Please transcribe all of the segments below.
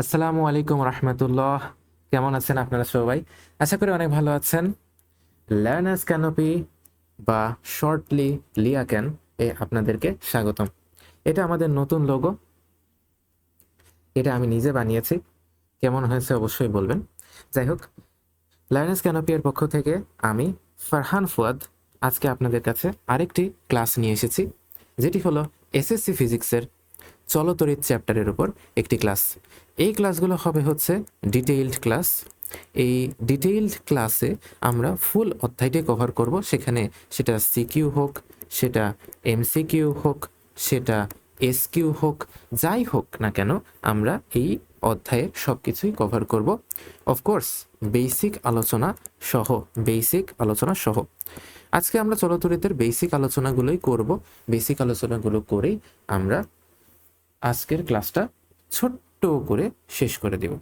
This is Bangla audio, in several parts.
আসসালামু আলাইকুম রহমতুল্লাহ। কেমন আছেন আপনারা সবাই? আশা করি অনেক ভালো আছেন। লার্নার্স ক্যানোপি বা শর্টলি লিয়াকেন এ আপনাদেরকে স্বাগতম। এটা আমাদের নতুন লোগো। এটা আমি নিজে বানিয়েছি। কেমন হয়েছে অবশ্যই বলবেন। যাই হোক, লার্নার্স ক্যানোপি এর পক্ষ থেকে আমি ফারহান ফুয়াদ আজকে আপনাদের কাছে আরেকটি ক্লাস নিয়ে এসেছি, যেটি হলো এসএসসি ফিজিক্সের চলতরিৎ চ্যাপ্টারের উপর একটি ক্লাস। এই ক্লাসগুলো হবে হচ্ছে ডিটেইলড ক্লাস। এই ডিটেইলড ক্লাসে আমরা ফুল অধ্যায়টি কভার করব। সেখানে সেটা সিকিউ হোক, সেটা এমসিকিউ হোক, সেটা এসকিউ হোক, যাই হোক না কেন আমরা এই অধ্যায়ে সব কিছুই কভার করব। অফকোর্স বেসিক আলোচনা সহ, বেসিক আলোচনা সহ। আজকে আমরা চলতরিতের বেসিক আলোচনাগুলোই করব। বেসিক আলোচনাগুলো করেই আমরা আজকের ক্লাসটা ছোট্ট করে শেষ করে দেব।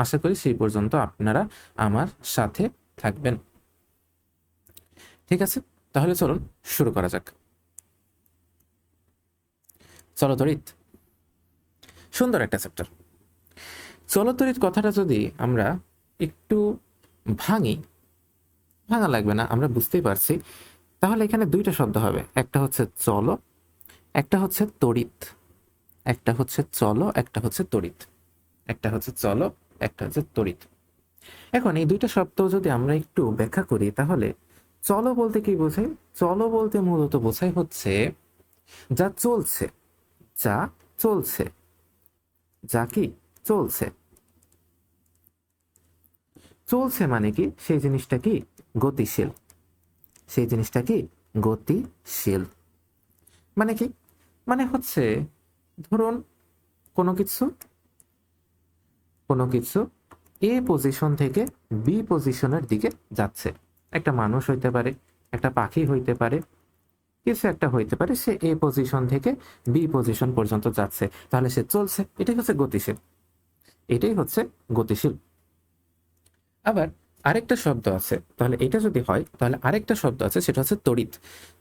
আশা করি সেই পর্যন্ত আপনারা আমার সাথে থাকবেন। ঠিক আছে, তাহলে চলুন শুরু করা যাক। চলতরিৎ সুন্দর একটা চ্যাপ্টার। চলতরিৎ কথাটা যদি আমরা একটু ভাঙা লাগবে না, আমরা বুঝতেই পারছি। তাহলে এখানে দুইটা শব্দ হবে, একটা হচ্ছে চল, একটা হচ্ছে তড়িৎ। একটা হচ্ছে চলো, একটা হচ্ছে তড়িৎ। একটা হচ্ছে চলো, একটা হচ্ছে তড়িৎ। এখন এই দুইটা শব্দ যদি আমরা একটু ব্যাখ্যা করি, তাহলে চলো বলতে কি বোঝায়? চলো বলতে মূলত বোঝায় হচ্ছে যা চলছে, যা চলছে, যা কি চলছে। চলছে মানে কি? সেই জিনিসটা কি গতিশীল। সেই জিনিসটা কি গতিশীল। মানে কি? মানে হচ্ছে ধরুন কোনো কিছু এ পজিশন থেকে বি পজিশনের দিকে যাচ্ছে। একটা মানুষ হইতে পারে, একটা পাখি হইতে পারে, কিছু একটা হইতে পারে। সে এ পজিশন থেকে বি পজিশন পর্যন্ত যাচ্ছে, তাহলে সে চলছে। এটাই হচ্ছে গতিশীল, এটাই হচ্ছে গতিশীল। আবার আরেকটা শব্দ আছে, তাহলে এটা যদি হয় তাহলে আরেকটা শব্দ আছে, সেটা হচ্ছে তড়িৎ।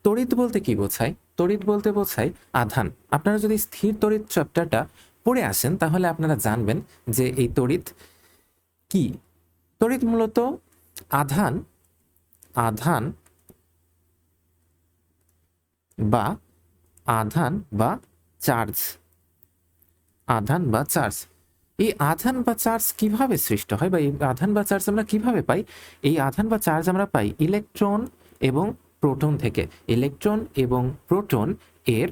তড়িৎ বলতে কি বোঝায়? তড়িৎ বলতে বোঝায় আধান। আপনারা যদি স্থির তড়িৎ চ্যাপ্টারটা পড়ে আসেন তাহলে আপনারা জানবেন যে এই তড়িৎ কি। তড়িৎ মূলত আধান, আধান বা আধান বা চার্জ, আধান বা চার্জ। এই আধান বা চার্জ কিভাবে সৃষ্ট হয়, বা এই আধান বা চার্জ আমরা কিভাবে পাই? এই আধান বা চার্জ আমরা পাই ইলেকট্রন এবং প্রোটন থেকে। ইলেকট্রন এবং প্রোটন এর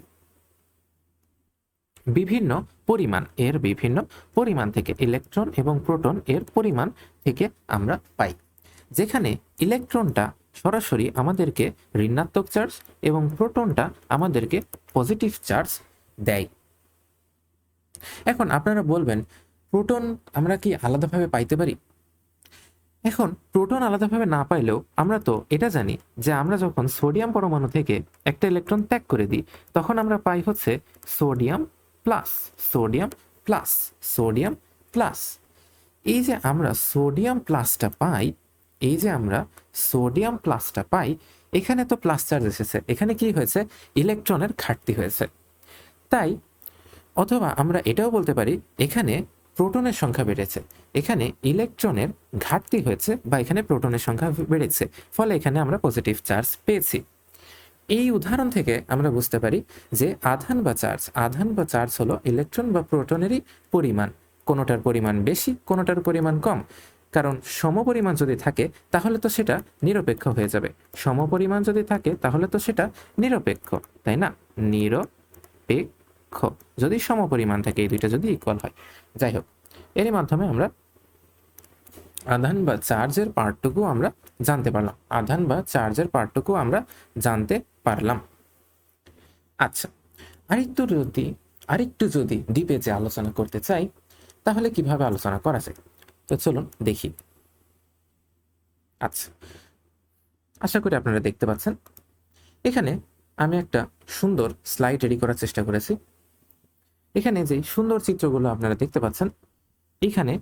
বিভিন্ন পরিমাণ থেকে, ইলেকট্রন এবং প্রোটন এর পরিমাণ থেকে আমরা পাই। যেখানে ইলেকট্রনটা সরাসরি আমাদেরকে ঋণাত্মক চার্জ এবং প্রোটনটা আমাদেরকে পজিটিভ চার্জ দেয়। এখন আপনারা বলবেন, প্রোটন আমরা কি আলাদাভাবে পাইতে পারি? এখন প্রোটন আলাদাভাবে না পাইলেও আমরা তো এটা জানি যে আমরা যখন সোডিয়াম পরমাণু থেকে একটা ইলেকট্রন ত্যাগ করে দিই, তখন আমরা পাই হচ্ছে sodium plus, sodium plus, sodium plus. এই যে আমরা সোডিয়াম প্লাসটা পাই, এই যে আমরা সোডিয়াম প্লাসটা পাই, এখানে তো প্লাস চার্জ এসেছে। এখানে কি হয়েছে? ইলেকট্রনের ঘাটতি হয়েছে। তাই অথবা আমরা এটাও বলতে পারি এখানে প্রোটনের সংখ্যা বেড়েছে, এখানে ইলেকট্রনের ঘাটতি হয়েছে, বা এখানে প্রোটনের সংখ্যা বেড়েছে, ফলে এখানে আমরা পজিটিভ চার্জ পেয়েছি। এই উদাহরণ থেকে আমরা বুঝতে পারি যে আধান বা চার্জ হলো ইলেকট্রন বা প্রোটনেরই পরিমাণ। কোনোটার পরিমাণ বেশি, কোনোটার পরিমাণ কম। কারণ সমপরিমাণ যদি থাকে তাহলে তো সেটা নিরপেক্ষ হয়ে যাবে। সমপরিমাণ যদি থাকে তাহলে তো সেটা নিরপেক্ষ, তাই না? নিরপেক্ষ যদি সমপরিমাণ থাকে, এই দুইটা যদি ইকুয়াল হয়। যাই হোক, এরই মাধ্যমে আমরা আধান বা চার্জের পার্টটুকু আমরা জানতে পারলাম। আধান বা চার্জের পার্টটুকু আমরা জানতে পারলাম। আচ্ছা, আরেকটু যদি ডিপে যে আলোচনা করতে চাই, তাহলে কিভাবে আলোচনা করা যায়? তো চলুন দেখি। আচ্ছা, আশা করি আপনারা দেখতে পাচ্ছেন। এখানে আমি একটা সুন্দর স্লাইড রেডি করার চেষ্টা করেছি। এখানে যে সুন্দর চিত্রগুলো আপনারা দেখতে পাচ্ছেন, এখানে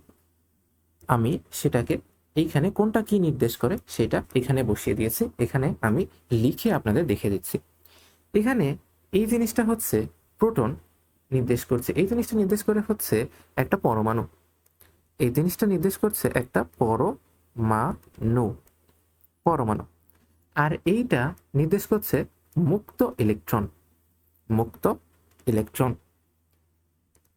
আমি সেটাকে, এইখানে কোনটা কি নির্দেশ করে সেটা এখানে বসিয়ে দিয়েছি। এখানে আমি লিখে আপনাদের দেখে দিচ্ছি। এখানে এই জিনিসটা হচ্ছে প্রোটন নির্দেশ করছে, এই জিনিসটা নির্দেশ করে হচ্ছে একটা পরমাণু। এই জিনিসটা নির্দেশ করছে একটা পরমাণু, পরমাণু। আর এইটা নির্দেশ করছে মুক্ত ইলেকট্রন, মুক্ত ইলেকট্রন।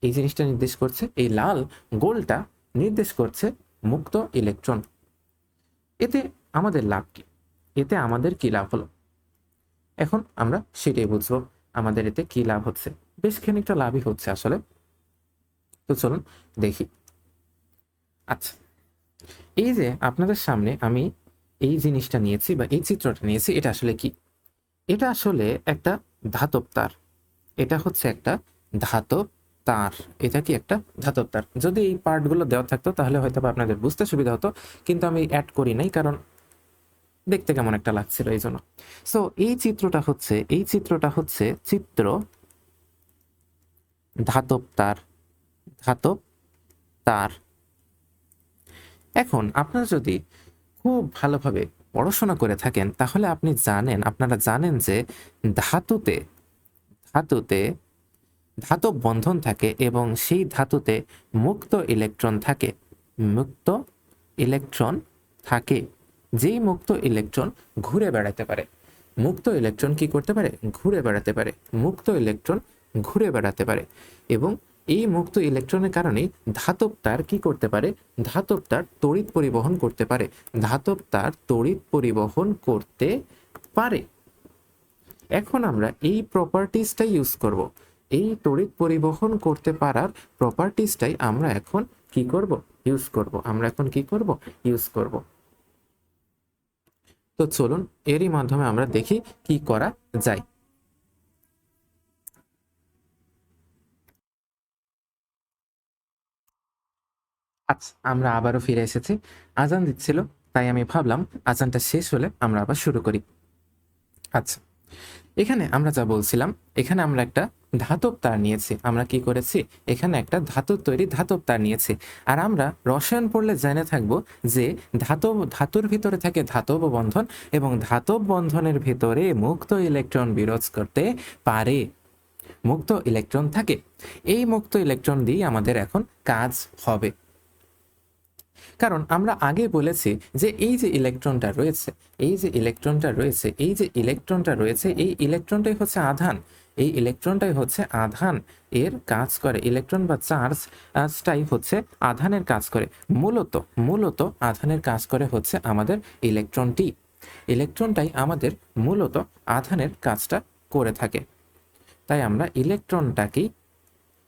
এই জিনিসটা নির্দেশ করছে, এই লাল গোলটা নির্দেশ করছে মুক্ত ইলেকট্রন। এতে আমাদের লাভ কি? এতে আমাদের কি লাভ হলো? এখন আমরা সেটাই বুঝবো, আমাদের এতে কি লাভ হচ্ছে। বেশ খানিকটা লাভই হচ্ছে আসলে। তো চলুন দেখি। আচ্ছা, এই যে আপনাদের সামনে আমি এই জিনিসটা নিয়েছি বা এই চিত্রটা নিয়েছি, এটা আসলে কি? এটা আসলে একটা ধাতব তার। এটা হচ্ছে একটা ধাতব তার। এটা কি একটা ধাতব তার? যদি এই পার্টগুলো দেওয়া থাকতো তাহলে হয়তো বা আপনাদের বুঝতে সুবিধা হতো, কিন্তু আমি অ্যাড করি নাই, কারণ দেখতে কেমন একটা লাগছিল এই জন্য। সো এই চিত্রটা হচ্ছে চিত্র ধাতব তার, ধাতব তার। এখন আপনারা যদি খুব ভালোভাবে পড়াশোনা করে থাকেন তাহলে আপনারা জানেন যে ধাতুতে ধাতুতে ধাতব বন্ধন থাকে এবং সেই ধাতুতে মুক্ত ইলেকট্রন থাকে, মুক্ত ইলেকট্রন থাকে। যেই মুক্ত ইলেকট্রন ঘুরে বেড়াতে পারে। মুক্ত ইলেকট্রন কি করতে পারে? ঘুরে বেড়াতে পারে। মুক্ত ইলেকট্রন ঘুরে বেড়াতে পারে এবং এই মুক্ত ইলেকট্রনের কারণে ধাতব তার কি করতে পারে? ধাতব তার তড়িৎ পরিবহন করতে পারে। ধাতব তার তড়িৎ পরিবহন করতে পারে। এখন আমরা এই প্রপার্টিসটাই ইউজ করব। এই তড়িৎ পরিবহন করতে পারার প্রপার্টিসটাই আমরা এখন কি করব? ইউজ করব। আমরা এখন কি করব? ইউজ করব। তো চলুন এরই মাধ্যমে আমরা দেখি কি করা যায়। আচ্ছা, আমরা আবারও ফিরে এসেছি। আজান দিচ্ছিল, তাই আমি ভাবলাম আজানটা শেষ হলে আমরা আবার শুরু করি। আচ্ছা, এখানে আমরা যা বলছিলাম, এখানে আমরা একটা ধাতব তার নিয়েছি। আমরা কি করেছি? এখানে একটা ধাতুর তৈরি ধাতব তার নিয়েছি। আর আমরা রসায়ন পড়লে জেনে থাকবো যে ধাতুর ভিতরে থাকে ধাতব বন্ধন এবং ধাতব বন্ধনের ভিতরে মুক্ত ইলেকট্রন বিরাজ করতে পারে, মুক্ত ইলেকট্রন থাকে। এই মুক্ত ইলেকট্রন দিয়ে আমাদের এখন কাজ হবে। কারণ আমরা আগে বলেছি যে এই যে ইলেকট্রনটা রয়েছে, এই যে ইলেকট্রনটা রয়েছে, এই যে ইলেকট্রনটা রয়েছে, এই ইলেকট্রনটাই হচ্ছে আধান। এই ইলেকট্রনটাই হচ্ছে আধান এর কাজ করে। ইলেকট্রন বা চার্জটাই হচ্ছে আধানের কাজ করে। মূলত আধানের কাজ করে হচ্ছে আমাদের ইলেকট্রনটি। ইলেকট্রনটাই আমাদের মূলত আধানের কাজটা করে থাকে। তাই আমরা ইলেকট্রনটাকেই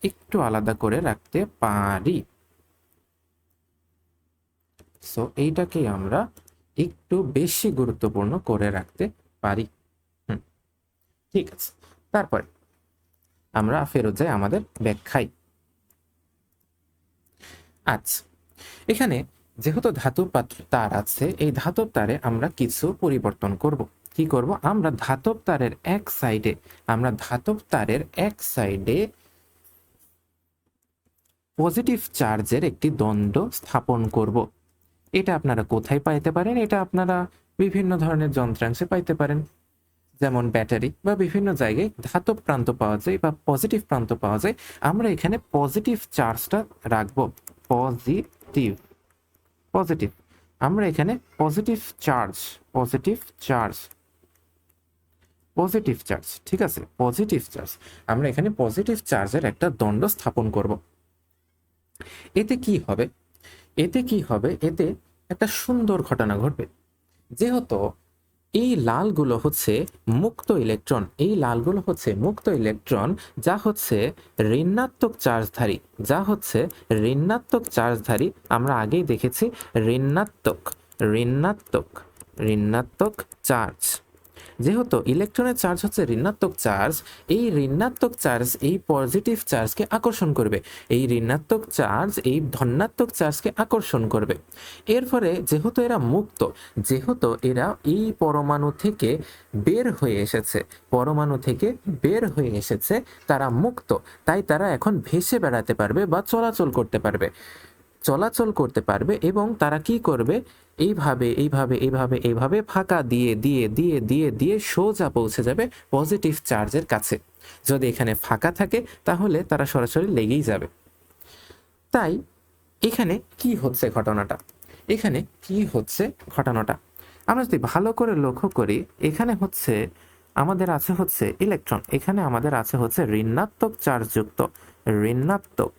একটু আলাদা করে রাখতে পারি। সো এইটাকে আমরা একটু বেশি গুরুত্বপূর্ণ করে রাখতে পারি। ঠিক আছে, তারপরে আমরা ফেরত যাই আমাদের ব্যাখ্যায়। আচ্ছা, এখানে যেহেতু ধাতব তার আছে, এই ধাতব তারে আমরা কিছু পরিবর্তন করব। কি করব? আমরা ধাতব তারের এক সাইডে পজিটিভ চার্জের একটি দণ্ড স্থাপন করব। এটা আপনারা কোথায় পাইতে পারেন? এটা আপনারা বিভিন্ন ধরনের যন্ত্রাংশে পাইতে পারেন, যেমন ব্যাটারি বা বিভিন্ন জায়গায় ধাতব প্রান্ত পাওয়া যায় বা পজিটিভ প্রান্ত পাওয়া যায়। আমরা এখানে পজিটিভ চার্জটা রাখবো। পজিটিভ পজিটিভ আমরা এখানে পজিটিভ চার্জ, ঠিক আছে, পজিটিভ চার্জ। আমরা এখানে পজিটিভ চার্জের একটা দণ্ড স্থাপন করব। এতে কি হবে? এতে একটা সুন্দর ঘটনা ঘটবে। যেহেতু এই লালগুলো হচ্ছে মুক্ত ইলেকট্রন, যা হচ্ছে ঋণাত্মক চার্জধারী। আমরা আগেই দেখেছি ঋণাত্মক চার্জ। যেহেতু ইলেকট্রনের চার্জ হচ্ছে ঋণাত্মক চার্জ, এই ঋণাত্মক চার্জ এই পজিটিভ চার্জকে আকর্ষণ করবে, এই ঋণাত্মক চার্জ এই ধনাত্মক চার্জকে আকর্ষণ করবে। এর ফলে যেহেতু এরা এই পরমাণু থেকে বের হয়ে এসেছে, তারা মুক্ত, তাই তারা এখন ভেসে বেড়াতে পারবে বা চলাচল করতে পারবে এবং তারা কি করবে? এইভাবে ফাঁকা দিয়ে সোজা পৌঁছে যাবে পজিটিভ চার্জের কাছে। যদি এখানে ফাঁকা থাকে তাহলে তারা সরাসরি লেগেই যাবে। তাই এখানে কি হচ্ছে ঘটনাটা, এখানে কি হচ্ছে ঘটনাটা আমরা যদি ভালো করে লক্ষ্য করি, এখানে হচ্ছে আমাদের আছে হচ্ছে ইলেকট্রন, এখানে আমাদের আছে হচ্ছে ঋণাত্মক চার্জযুক্ত ঋণাত্মক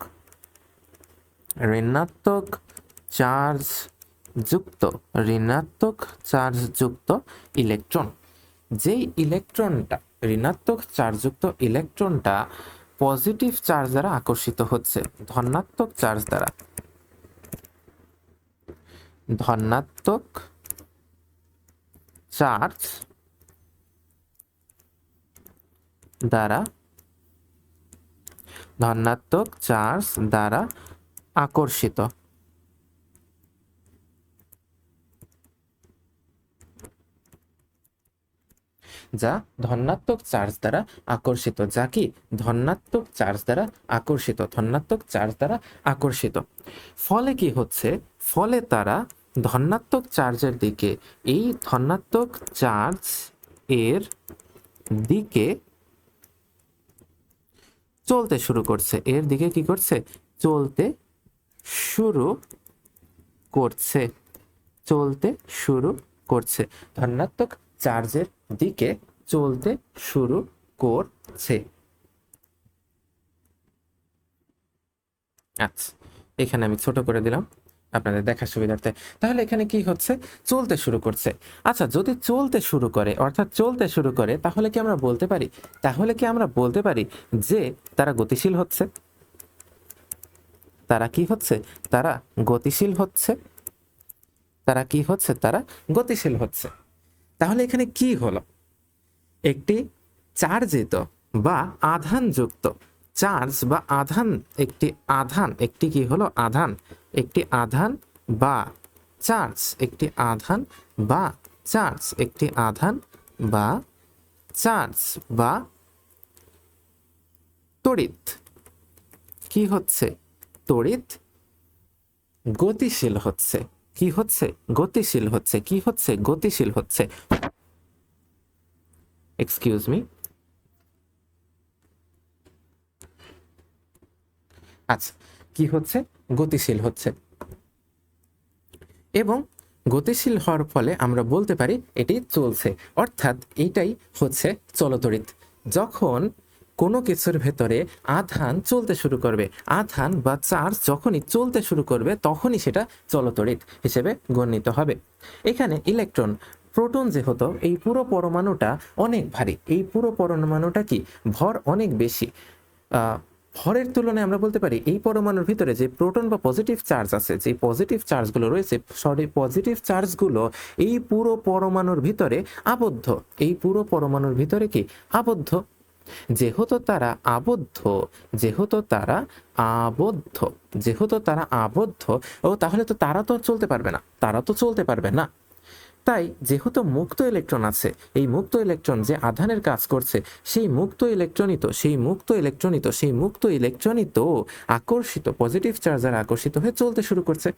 ঋণাত্মক চার্জ যুক্ত ঋণাত্মক চার্জযুক্ত ইলেকট্রন। যেই ইলেকট্রনটা ঋণাত্মক চার্জযুক্ত ইলেকট্রনটা পজিটিভ চার্জ দ্বারা আকর্ষিত হচ্ছে ধনাত্মক চার্জ দ্বারা, ধনাত্মক চার্জ দ্বারা ধনাত্মক চার্জ দ্বারা আকর্ষিত, যা ধনাত্মক চার্জ দ্বারা আকর্ষিত, যা কি ধনাত্মক চার্জ দ্বারা আকর্ষিত, ধনাত্মক চার্জ দ্বারা আকর্ষিত। ফলে কি হচ্ছে, ফলে তারা ধনাত্মক চার্জের দিকে, এই ধনাত্মক চার্জ এর দিকে চলতে শুরু করছে, এর দিকে কি করছে, চলতে শুরু করছে, চলতে শুরু করছে, ধনাত্মক চার্জের দিকে চলতে শুরু করছে। আচ্ছা, এখানে আমি ছোট করে দিলাম আপনাদের দেখার সুবিধার্থে। তাহলে এখানে কি হচ্ছে, চলতে শুরু করছে। আচ্ছা, যদি চলতে শুরু করে, অর্থাৎ চলতে শুরু করে, তাহলে কি আমরা বলতে পারি, তাহলে কি আমরা বলতে পারি যে তারা গতিশীল হচ্ছে, তারা কি হচ্ছে, তারা গতিশীল হচ্ছে, তারা কি হচ্ছে, তারা গতিশীল হচ্ছে। তাহলে এখানে কি হলো, একটি চার্জিত বা আধানযুক্ত চার্জ বা আধান, একটি আধান, একটি কি হলো আধান, একটি আধান বা চার্জ, একটি আধান বা চার্জ, একটি আধান বা চার্জ বা তড়িৎ কি হচ্ছে, তড়িৎ গতিশীল হচ্ছে, কি হচ্ছে, গতিশীল হচ্ছে, কি হচ্ছে, গতিশীল হচ্ছে। Excuse me. আচ্ছা, কি হচ্ছে, গতিশীল হচ্ছে, এবং গতিশীল হওয়ার ফলে আমরা বলতে পারি এটি চলছে, অর্থাৎ এইটাই হচ্ছে চলতড়িৎ। যখন কোনো কিছুর ভেতরে আধান চলতে শুরু করবে, আধান বা চার্জ যখনই চলতে শুরু করবে, তখনই সেটা চলতড়িৎ হিসেবে গণ্যিত হবে। এখানে ইলেকট্রন, প্রোটন যেহেতু, এই পুরো পরমাণুটা অনেক ভারী, এই পুরো পরমাণুটা কি ভর অনেক বেশি, ভরের তুলনায় আমরা বলতে পারি এই পরমাণুর ভিতরে যে প্রোটন বা পজিটিভ চার্জ আছে, যে পজিটিভ চার্জগুলো রয়েছে, পজিটিভ চার্জগুলো এই পুরো পরমাণুর ভিতরে আবদ্ধ, এই পুরো পরমাণুর ভিতরে কি আবদ্ধ। যেহেতু তারা আবদ্ধ, যেহেতু তারা আবদ্ধ, যেহেতু তারা আবদ্ধ, ও তাহলে তো তারা তো চলতে পারবে না, তারা তো চলতে পারবে না। তাই যেহেতু মুক্ত ইলেকট্রন আছে, এই মুক্ত ইলেকট্রন যে আধানের কাজ করছে, সেই মুক্ত ইলেকট্রনিত, সেই মুক্ত ইলেকট্রনিত, সেই মুক্ত ইলেকট্রনিত আকর্ষিত, পজিটিভ চার্জার আকর্ষিত হয়ে চলতে শুরু করছে,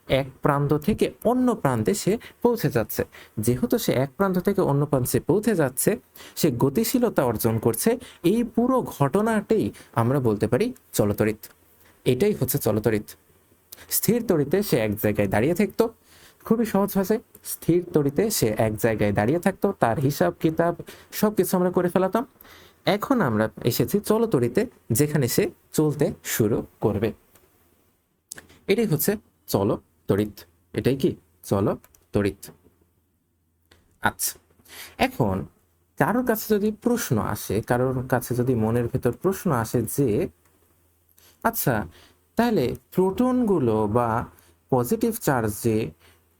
এক প্রান্ত থেকে অন্য প্রান্তে সে পৌঁছে যাচ্ছে। যেহেতু সে এক প্রান্ত থেকে অন্য প্রান্তে পৌঁছে যাচ্ছে, সে গতিশীলতা অর্জন করছে, এই পুরো ঘটনাটাই আমরা বলতে পারি চলতড়িৎ। এটাই হচ্ছে চলতড়িৎ। স্থির তড়িতে সে এক জায়গায় দাঁড়িয়ে থাকতো, খুবই সহজ ভাষায় স্থির তড়িতে সে এক জায়গায় দাঁড়িয়ে থাকতো, তার হিসাব কিতাব সবকিছু আমরা করে ফেলাতাম। এখন আমরা এসেছি চলতড়িতে, যেখানে সে চলতে শুরু করবে। এটাই হচ্ছে চলতড়িৎ, এটাই কি চলতড়িৎ। আচ্ছা, এখন কারোর কাছে যদি প্রশ্ন আসে, কারোর কাছে যদি মনের ভেতর প্রশ্ন আসে যে আচ্ছা, তাহলে প্রোটনগুলো বা পজিটিভ চার্জ যে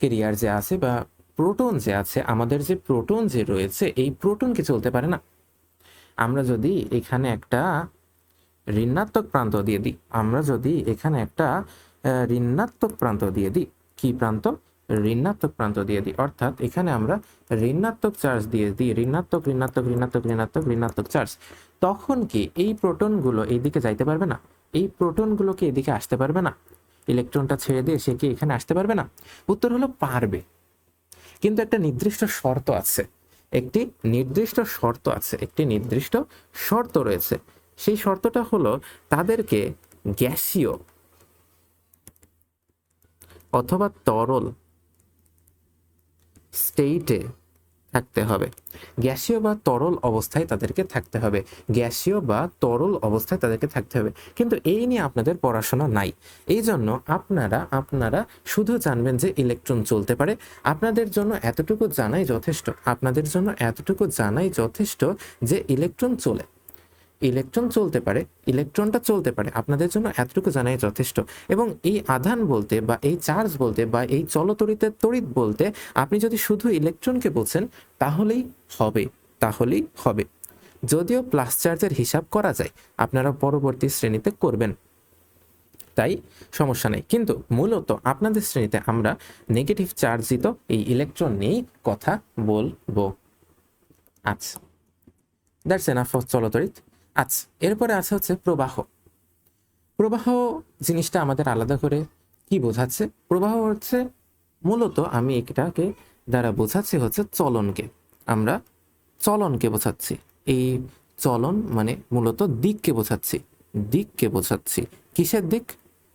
কেরিয়ার যে আছে বা প্রোটন যে আছে, আমাদের যে প্রোটন যে রয়েছে, এই প্রোটন কি চলতে পারে না? আমরা যদি এখানে একটা ঋণাত্মক প্রান্ত দিয়ে দিই, আমরা যদি এখানে একটা ঋণাত্মক প্রান্ত দিয়ে দিই, কি প্রান্ত, ঋণাত্মক প্রান্ত দিয়ে দিই, অর্থাৎ এখানে আমরা ঋণাত্মক চার্জ দিয়ে দিই, ঋণাত্মক ঋণাত্মক ঋণাত্মক ঋণাত্মক ঋণাত্মক চার্জ, তখন কি এই প্রোটনগুলো এইদিকে যাইতে পারবে না? এই প্রোটনগুলো কি এদিকে আসতে পারবে না? ইলেকট্রনটা ছেড়ে দিয়ে সে কি এখানে আসতে পারবে না? উত্তর হলো পারবে, কিন্তু একটা নির্দিষ্ট শর্ত আছে, একটি নির্দিষ্ট শর্ত আছে, একটি নির্দিষ্ট শর্ত রয়েছে। সেই শর্তটা হলো তাদেরকে গ্যাসীয় অথবা তরল স্টেটে থাকতে হবে, গ্যাসীয় বা তরল অবস্থায় তাদেরকে থাকতে হবে, গ্যাসীয় বা তরল অবস্থায় তাদেরকে থাকতে হবে। কিন্তু এই নিয়ে আপনাদের পড়াশোনা নাই, এই জন্য আপনারা শুধু জানবেন যে ইলেকট্রন চলতে পারে। আপনাদের জন্য এতটুকু জানাই যথেষ্ট, আপনাদের জন্য এতটুকু জানাই যথেষ্ট যে ইলেকট্রন চলে, ইলেকট্রন চলতে পারে, ইলেকট্রনটা চলতে পারে, আপনাদের জন্য এতটুকু জানাই যথেষ্ট। এবং এই আধান বলতে বা এই চার্জ বলতে বা এই চলতড়িতের তড়িৎ বলতে আপনি যদি শুধু ইলেকট্রনকে বোঝেন তাহলেই হবে, তাহলেই হবে। যদিও প্লাস চার্জের হিসাব করা যায়, আপনারা পরবর্তী শ্রেণীতে করবেন, তাই সমস্যা নেই। কিন্তু মূলত আপনাদের শ্রেণীতে আমরা নেগেটিভ চার্জিত এই ইলেকট্রন নিয়েই কথা বলবো। আচ্ছা, দ্যাটস এনাফ ফর চলতড়িৎ। আচ্ছা, এরপরে আছে হচ্ছে প্রবাহ। প্রবাহ জিনিসটা আমাদের আলাদা করে কি বোঝাচ্ছে? প্রবাহ হচ্ছে মূলত, আমি এটাকে দ্বারা বোঝাচ্ছি হচ্ছে চলনকে, আমরা চলনকে বোঝাচ্ছি। এই চলন মানে মূলত দিককে বোঝাচ্ছি, দিককে বোঝাচ্ছি। কিসের দিক?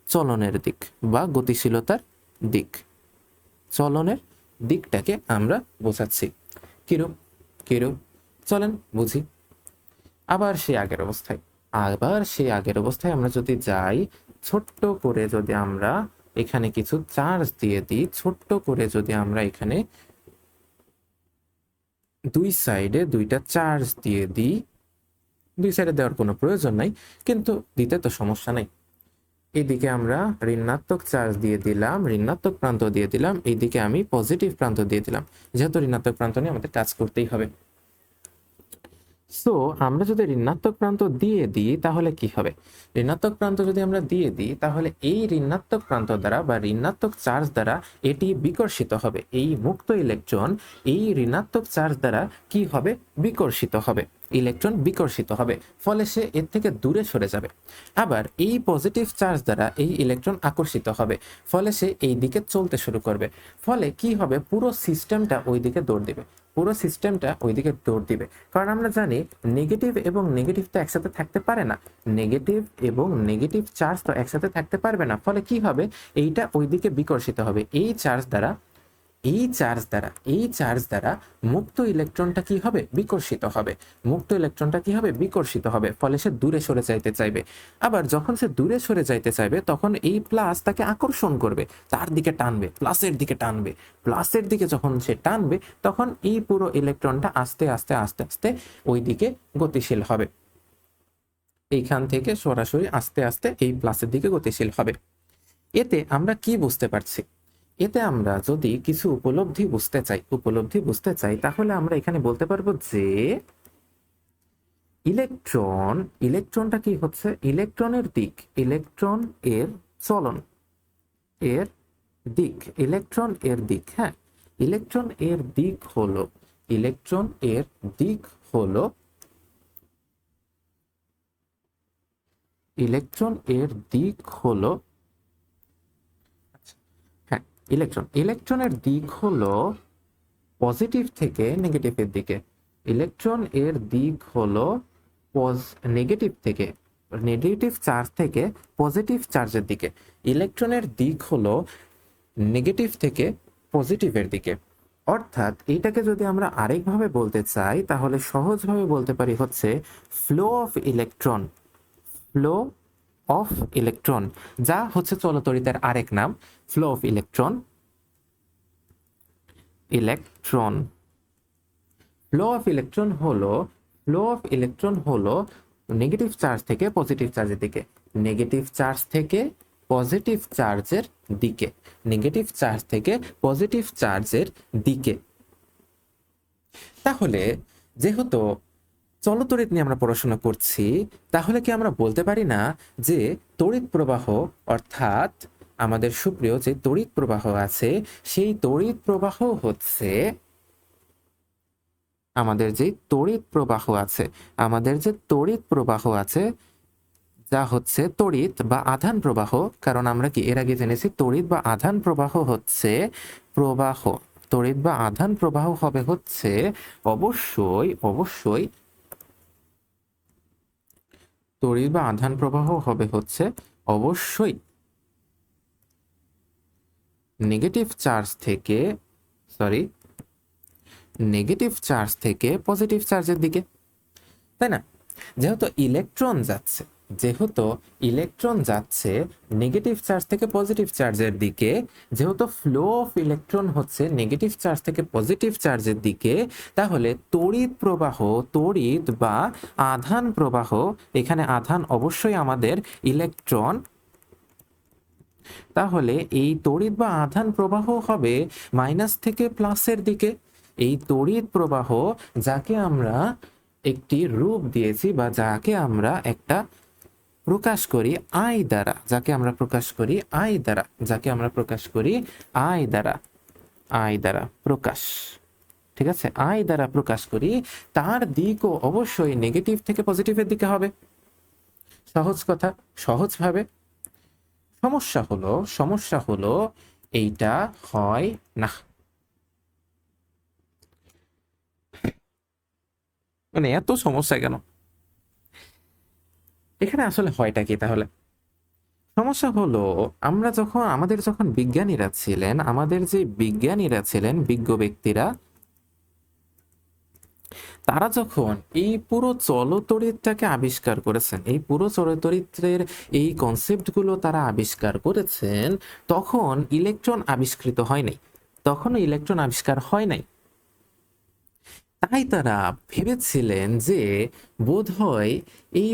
চলনের দিক বা গতিশীলতার দিক, চলনের দিকটাকে আমরা বোঝাচ্ছি। কিরূপ কিরূপ চলেন বুঝি। আবার সেই আগের অবস্থায় আমরা যদি যাই, ছোট্ট করে যদি আমরা এখানে কিছু চার্জ দিয়ে দিই, ছোট্ট করে যদি আমরা এখানে দুই সাইডে দুইটা চার্জ দিয়ে দিই, দুই সাইডে দেওয়ার কোনো প্রয়োজন নাই, কিন্তু দিতে তো সমস্যা নাই। এইদিকে আমরা ঋণাত্মক চার্জ দিয়ে দিলাম, ঋণাত্মক প্রান্ত দিয়ে দিলাম, এইদিকে আমি পজিটিভ প্রান্ত দিয়ে দিলাম, যেহেতু ঋণাত্মক প্রান্ত নিয়ে আমাদের কাজ করতেই হবে। সো আমরা যদি ঋণাত্মক প্রান্ত দিয়ে দিই তাহলে কি হবে? ঋণাত্মক প্রান্ত যদি আমরা দিয়ে দিই তাহলে এই ঋণাত্মক প্রান্ত দ্বারা বা ঋণাত্মক চার্জ দ্বারা এটি বিকর্ষিত হবে। এই মুক্ত ইলেকট্রন এই ঋণাত্মক চার্জ দ্বারা কি হবে? বিকর্ষিত হবে, ইলেকট্রন বিকর্ষিত হবে, ফলে সে এর থেকে দূরে সরে যাবে। আবার এই পজিটিভ চার্জ দ্বারা এই ইলেকট্রন আকর্ষিত হবে, ফলে সে এই দিকে চলতে শুরু করবে। ফলে কি হবে? পুরো সিস্টেমটা ওই দিকে দৌড় দিবে, পুরো সিস্টেমটা ওইদিকে দৌড় দিবে। কারণ আমরা জানি নেগেটিভ এবং নেগেটিভ তো একসাথে থাকতে পারে না, নেগেটিভ এবং নেগেটিভ চার্জ তো একসাথে থাকতে পারবে না। ফলে কি হবে? এইটা ওইদিকে বিকর্ষিত হবে। এই চার্জ দ্বারা মুক্ত ইলেকট্রনটা কি হবে? বিকর্ষিত হবে, মুক্ত ইলেকট্রনটা কি হবে? বিকর্ষিত হবে, ফলে সে দূরে সরে যাইতে চাইবে। আবার যখন সে দূরে সরে যাইতে চাইবে তখন এই প্লাস তাকে আকর্ষণ করবে, তার দিকে টানবে, প্লাসের দিকে টানবে। প্লাসের দিকে যখন সে টানবে তখন এই পুরো ইলেকট্রনটা আস্তে আস্তে আস্তে আস্তে ওই দিকে গতিশীল হবে, এইখান থেকে সরাসরি আস্তে আস্তে এই প্লাসের দিকে গতিশীল হবে। এতে আমরা কি বুঝতে পারছি? এতে আমরা যদি কিছু উপলব্ধি বুঝতে চাই তাহলে আমরা এখানে বলতে পারবো যে ইলেকট্রনটা কি হচ্ছে? ইলেকট্রনের দিক, ইলেকট্রন এর চলন, এর দিক, ইলেকট্রন এর দিক। হ্যাঁ, ইলেকট্রন এর দিক হলো, ইলেকট্রন এর দিক হলো, ইলেকট্রন এর দিক হলো, হ্যাঁ, ইলেকট্রনের দিক হলো পজিটিভ থেকে নেগেটিভের দিকে। ইলেকট্রন এর দিক হলো নেগেটিভ থেকে, নেগেটিভ চার্জ থেকে পজিটিভ চার্জের দিকে। ইলেকট্রনের দিক হলো নেগেটিভ থেকে পজিটিভের দিকে। অর্থাৎ এইটাকে যদি আমরা আরেকভাবে বলতে চাই তাহলে সহজভাবে বলতে পারি হচ্ছে flow of electron, flow of electron, যা হচ্ছে চলতড়িতের আরেক নাম, flow of electron. Flow of electron হলো নেগেটিভ চার্জ থেকে পজিটিভ চার্জের দিকে, নেগেটিভ চার্জ থেকে পজিটিভ চার্জের দিকে, নেগেটিভ চার্জ থেকে পজিটিভ চার্জের দিকে। তাহলে যেহেতু চলতড়িৎ নিয়ে আমরা পড়াশোনা করছি, তাহলে কি আমরা বলতে পারি না যে তড়িৎ প্রবাহ, অর্থাৎ আমাদের সুপ্রিয় যে তড়িৎ প্রবাহ আছে সেই তড়িৎ প্রবাহ হচ্ছে, আমাদের যে তড়িৎ প্রবাহ আছে যা হচ্ছে তড়িৎ বা আধান প্রবাহ। কারণ আমরা কি এর আগে জেনেছি তড়িৎ বা আধান প্রবাহ হচ্ছে প্রবাহ, তড়িৎ বা আধান প্রবাহ হবে হচ্ছে অবশ্যই তড়িৎ বা আধান প্রবাহ হবে হচ্ছে অবশ্যই নেগেটিভ চার্জ থেকে নেগেটিভ চার্জ থেকে পজিটিভ চার্জের দিকে, তাই না? যেহেতু ইলেকট্রন যাচ্ছে নেগেটিভ চার্জ থেকে পজিটিভ চার্জের দিকে, যেহেতু ফ্লো অফ ইলেকট্রন হচ্ছে নেগেটিভ চার্জ থেকে পজিটিভ চার্জের দিকে, তাহলে তড়িৎ বা আধান প্রবাহ, এখানে আধান অবশ্যই আমাদের ইলেকট্রন, তাহলে এই তড়িৎ বা আধান প্রবাহ হবে মাইনাস থেকে প্লাসের দিকে। এই তড়িৎ প্রবাহ যাকে আমরা একটি রূপ দিয়েছি বা যাকে আমরা একটা প্রকাশ করি আই দ্বারা, আই দ্বারা প্রকাশ, ঠিক আছে, আই দ্বারা প্রকাশ করি, তার দিকও অবশ্যই নেগেটিভ থেকে পজিটিভের দিকে হবে। সহজ কথা, সহজভাবে। সমস্যা হলো এইটা হয় না, মানে এত সমস্যা কেন? এখানে আসলে হয়টা কি তাহলে? সমস্যা হলো আমাদের যখন বিজ্ঞানীরা ছিলেন, বিজ্ঞ ব্যক্তিরা, তারা যখন এই পুরো চলতরিৎটাকে আবিষ্কার করেছেন, এই পুরো চলতরিত্রের এই কনসেপ্টগুলো তারা আবিষ্কার করেছেন, তখন ইলেকট্রন আবিষ্কৃত হয় নাই, তখনও ইলেকট্রন আবিষ্কার হয় নাই। তাই তারা ভেবেছিলেন যে বোধহয় এই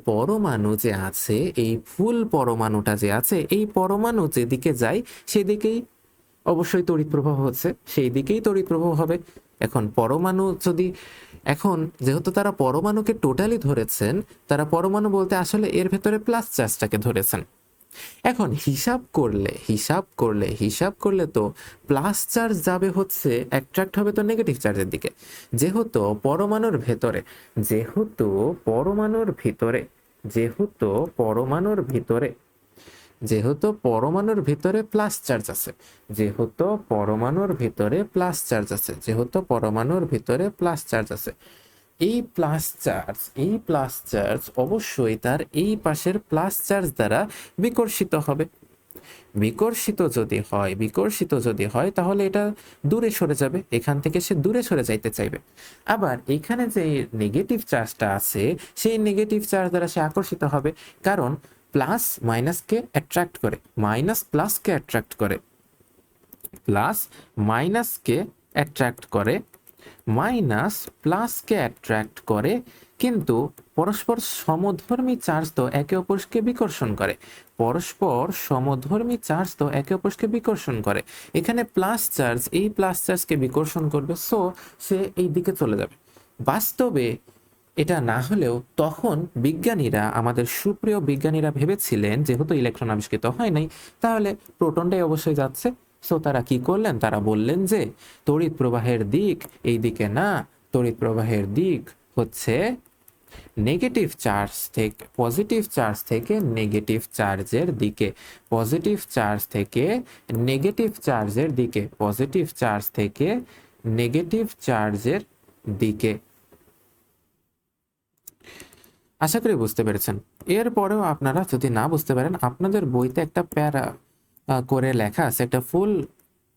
পরমাণু যে আছে, এই ফুল পরমাণুটা যে আছে, এই পরমাণু যেদিকে যায় সেদিকেই অবশ্যই তড়িৎ প্রবাহ হচ্ছে, সেই দিকেই তড়িৎ প্রবাহ হবে। এখন যেহেতু তারা পরমাণুকে টোটালি ধরেছেন, তারা পরমাণু বলতে আসলে এর ভেতরে প্লাস চার্জটাকে ধরেছেন। এখন হিসাব করলে তো প্লাস চার্জ যাবে হচ্ছে, অ্যাট্রাক্ট হবে তো নেগেটিভ চার্জের দিকে। যেহেতু পরমাণুর ভেতরে যেহেতু পরমাণুর ভিতরে যেহেতু পরমাণুর ভিতরে যেহেতু পরমাণুর ভিতরে প্লাস চার্জ আছে যেহেতু পরমাণুর ভিতরে প্লাস চার্জ আছে, এই প্লাস চার্জ অবশ্যই তার এই পাশের প্লাস চার্জ দ্বারা বিকর্ষিত হবে। বিকর্ষিত যদি হয় তাহলে এটা দূরে সরে যাবে, এখান থেকে সে দূরে সরে যাইতে চাইবে। আবার এখানে যে নেগেটিভ চার্জটা আছে, সেই নেগেটিভ চার্জ দ্বারা সে আকর্ষিত হবে, কারণ প্লাস মাইনাসকে অ্যাট্রাক্ট করে, মাইনাস প্লাসকে অ্যাট্রাক্ট করে, প্লাস মাইনাসকে অ্যাট্রাক্ট করে, মাইনাস প্লাসকে অ্যাট্রাক্ট করে, কিন্তু পরস্পর সমধর্মী চার্জ তো একে অপরকে বিকর্ষণ করে। এখানে প্লাস চার্জ এই প্লাস চার্জকে বিকর্ষণ করবে, সো সে এই দিকে চলে যাবে। বাস্তবে এটা না হলেও তখন আমাদের সুপ্রিয় বিজ্ঞানীরা ভেবেছিলেন যেহেতু ইলেকট্রন আবিষ্কৃত হয় নাই, তাহলে প্রোটনটাই অবশ্যই যাচ্ছে। সো তারা কি করলেন? তারা বললেন যে তড়িৎ প্রবাহের দিক এই দিকে না, তড়িৎ প্রবাহের দিক হচ্ছে নেগেটিভ চার্জ থেকে পজিটিভ চার্জ থেকে নেগেটিভ চার্জের দিকে, পজিটিভ চার্জ থেকে নেগেটিভ চার্জের দিকে, পজিটিভ চার্জ থেকে নেগেটিভ চার্জের দিকে। আশা করি বুঝতে পেরেছেন। এরপরেও আপনারা যদি না বুঝতে পারেন, আপনাদের বইতে একটা প্যারা করে লেখা আছে, একটা ফুল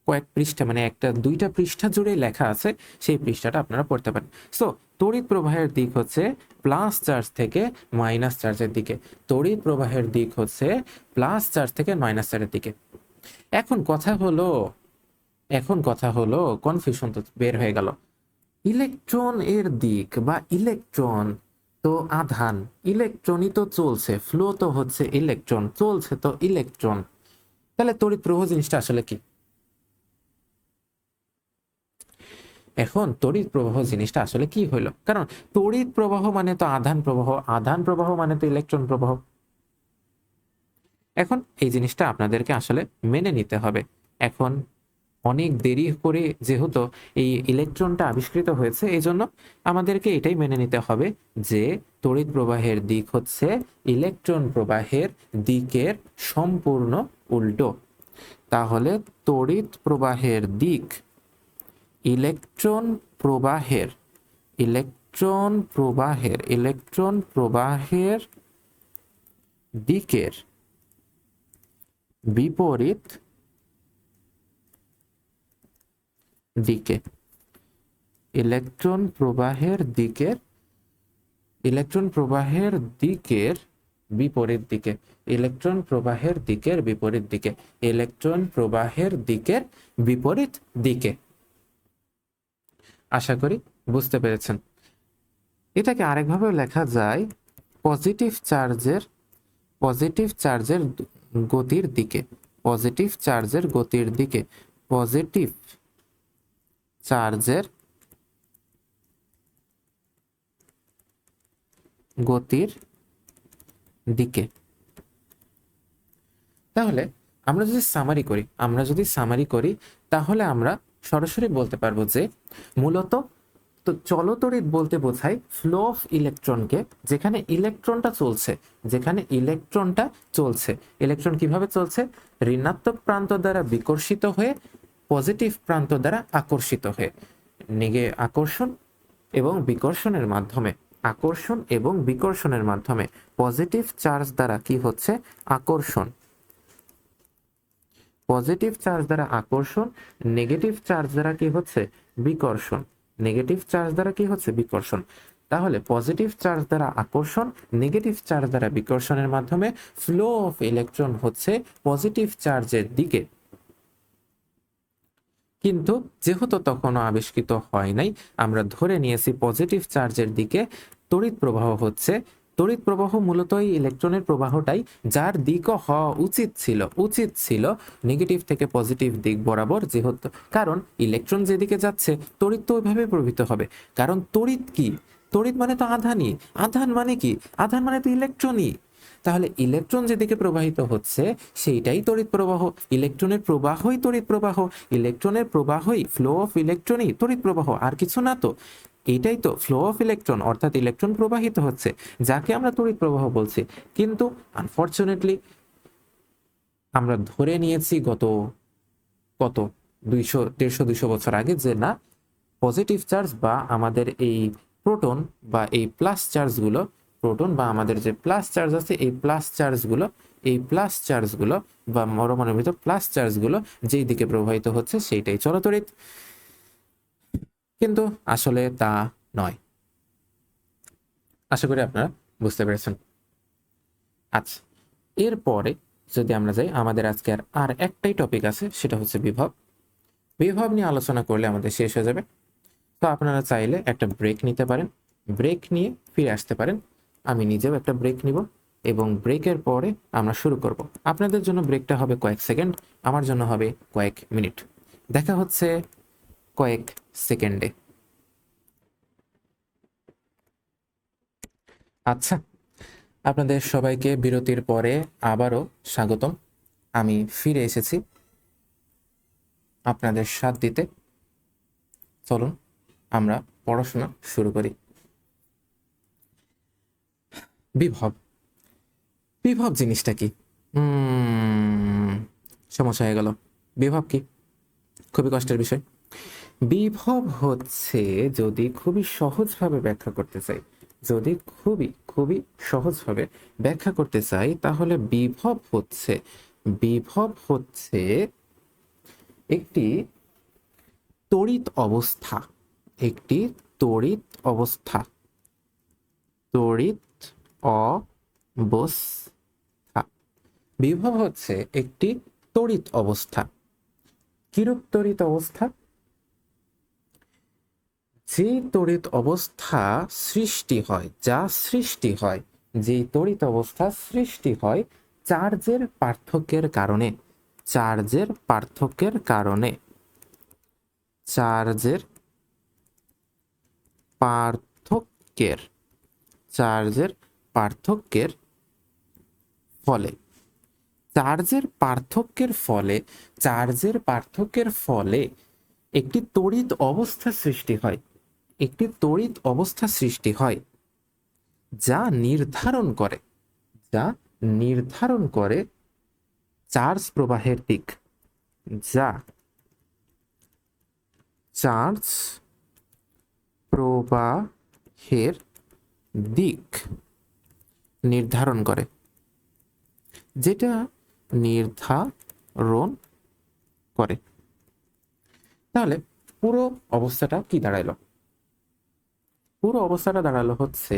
কয়েক পৃষ্ঠা, মানে একটা দুইটা পৃষ্ঠা জুড়ে লেখা আছে, সেই পৃষ্ঠাটা আপনারা পড়তে পারেন। সো তড়িৎ প্রবাহের দিক হচ্ছে প্লাস চার্জ থেকে মাইনাস চার্জের দিকে, তড়িৎ প্রবাহের দিক হচ্ছে প্লাস চার্জ থেকে মাইনাস চার্জের দিকে। এখন কথা হলো কনফিউশন তো বের হয়ে গেল। ইলেকট্রন এর দিক বা ইলেকট্রন তো আধান, ইলেকট্রনই তো চলছে, ফ্লো তো হচ্ছে ইলেকট্রন, চলছে তো ইলেকট্রন, তাহলে তড়িৎ প্রবাহ জিনিসটা আসলে কি? এখন তড়িৎ প্রবাহ জিনিসটা আসলে কি হইলো? কারণ তড়িৎ প্রবাহ মানে তো আধান প্রবাহ, আধান প্রবাহ মানে তো ইলেকট্রন প্রবাহ। এখন এই জিনিসটা আপনাদেরকে আসলে মেনে নিতে হবে। এখন অনেক দেরি করে যেহেতু এই ইলেকট্রনটা আবিষ্কৃত হয়েছে, এই জন্য আমাদেরকে এটাই মেনে নিতে হবে যে তড়িৎ প্রবাহের দিক হচ্ছে ইলেকট্রন প্রবাহের দিকের সম্পূর্ণ উল্টো। তাহলে তড়িৎ প্রবাহের দিক ইলেকট্রন প্রবাহের দিকের বিপরীত দিকে, ইলেকট্রন প্রবাহের দিকের বিপরীত দিকে, ইলেকট্রন প্রবাহের দিকের বিপরীত দিকে, ইলেকট্রন প্রবাহের দিকের বিপরীত দিকে। আশা করি বুঝতে পেরেছেন। এটাকে আরেকভাবে লেখা যায় পজিটিভ চার্জের গতির দিকে, পজিটিভ চার্জের গতির দিকে, পজিটিভ চার্জের গতির দিকে। তাহলে আমরা যদি সামারি করি তাহলে আমরা সরাসরি বলতে পারবো যে মূলত তো চলতড়িৎ বলতে বোঝায় ফ্লো অফ ইলেকট্রনকে, যেখানে ইলেকট্রনটা চলছে। ইলেকট্রন কিভাবে চলছে? ঋণাত্মক প্রান্ত দ্বারা বিকর্ষিত হয়ে পজিটিভ প্রান্ত দ্বারা আকর্ষিত হয়ে, আকর্ষণ এবং বিকর্ষণের মাধ্যমে পজিটিভ চার্জ দ্বারা কি হচ্ছে? আকর্ষণ। পজিটিভ চার্জ দ্বারা আকর্ষণ, নেগেটিভ চার্জ দ্বারা কি হচ্ছে? বিকর্ষণ। তাহলে পজিটিভ চার্জ দ্বারা আকর্ষণ, নেগেটিভ চার্জ দ্বারা বিকর্ষণের মাধ্যমে ফ্লো অফ ইলেকট্রন হচ্ছে পজিটিভ চার্জের দিকে। কিন্তু যেহেতু তখনও আবিষ্কৃত হয় নাই, আমরা ধরে নিয়েছি পজিটিভ চার্জের দিকে তড়িৎ প্রবাহ হচ্ছে। তড়িৎ প্রবাহ মূলত এই ইলেকট্রনের প্রবাহটাই, যার দিকও হওয়া উচিত ছিল নেগেটিভ থেকে পজিটিভ দিক বরাবর, যেহেতু কারণ ইলেকট্রন যেদিকে যাচ্ছে তড়িৎ তো ওইভাবে প্রবাহিত হবে। কারণ তড়িৎ কি? তড়িৎ মানে তো আধানই। আধান মানে কি? আধান মানে তো ইলেকট্রনই। তাহলে ইলেকট্রন যেদিকে প্রবাহিত হচ্ছে সেইটাই তড়িৎ প্রবাহ। ইলেকট্রনের প্রবাহই তড়িৎ প্রবাহ, ইলেকট্রনের প্রবাহই ফ্লো অফ ইলেকট্রনই তড়িৎ প্রবাহ, আর কিছু না তো। এটাই তো ফ্লো অফ ইলেকট্রন, অর্থাৎ ইলেকট্রন প্রবাহিত হচ্ছে, যাকে আমরা তড়িৎ প্রবাহ বলছি। কিন্তু আনফরচুনেটলি আমরা ধরে নিয়েছি কত 150-200 বছর আগে যে না, পজিটিভ চার্জ বা আমাদের এই প্রোটন বা এই প্লাস চার্জগুলো, প্রোটন বা আমাদের যে প্লাস চার্জ আছে, এই প্লাস চার্জগুলো বা পরমাণুর ভিতর প্লাস চার্জগুলো যেই দিকে প্রবাহিত হচ্ছে সেইটাই চলতড়িৎ। কিন্তু আসলে তা নয়। আশা করি আপনারা বুঝতে পেরেছেন। আচ্ছা, এরপরে যদি আমরা যাই, আমাদের আজকে আর একটাই টপিক আছে, সেটা হচ্ছে বিভব। বিভব নিয়ে আলোচনা করলে আমাদের শেষ হয়ে যাবে। তো আপনারা চাইলে একটা ব্রেক নিতে পারেন, ব্রেক নিয়ে ফিরে আসতে পারেন। আমি নিজেও একটা ব্রেক নিব এবং ব্রেকের পরে আমরা শুরু করব। আপনাদের জন্য ব্রেকটা হবে কয়েক সেকেন্ড, আমার জন্য হবে কয়েক মিনিট। দেখা হচ্ছে কয়েক সেকেন্ডে। আচ্ছা, আপনাদের সবাইকে বিরতির পরে আবারও স্বাগতম। আমি ফিরে এসেছি আপনাদের সাথ দিতে। চলুন আমরা পড়াশোনা শুরু করি। বিভব জিনিসটা কি? সমস্যা হয়ে গেল। বিভব কি? খুবই কষ্টের বিষয়। বিভব হচ্ছে, যদি খুবই সহজভাবে ব্যাখ্যা করতে চাই, তাহলে বিভব হচ্ছে একটি তড়িৎ অবস্থা, বিভব হচ্ছে একটি তড়িৎ অবস্থা। কিরূপ তড়িৎ অবস্থা? যে তড়িৎ অবস্থা সৃষ্টি হয়, যেই তড়িৎ অবস্থা সৃষ্টি হয় চার্জের পার্থক্যের কারণে, চার্জের পার্থক্যের ফলে, একটি তড়িৎ অবস্থা সৃষ্টি হয়, যা নির্ধারণ করে চার্জ প্রবাহের দিক, নির্ধারণ করে, যেটা নির্ধারণ করে। তাহলে পুরো অবস্থাটা কি দাঁড়াইলো? পুরো অবস্থাটা দাঁড়ালো হচ্ছে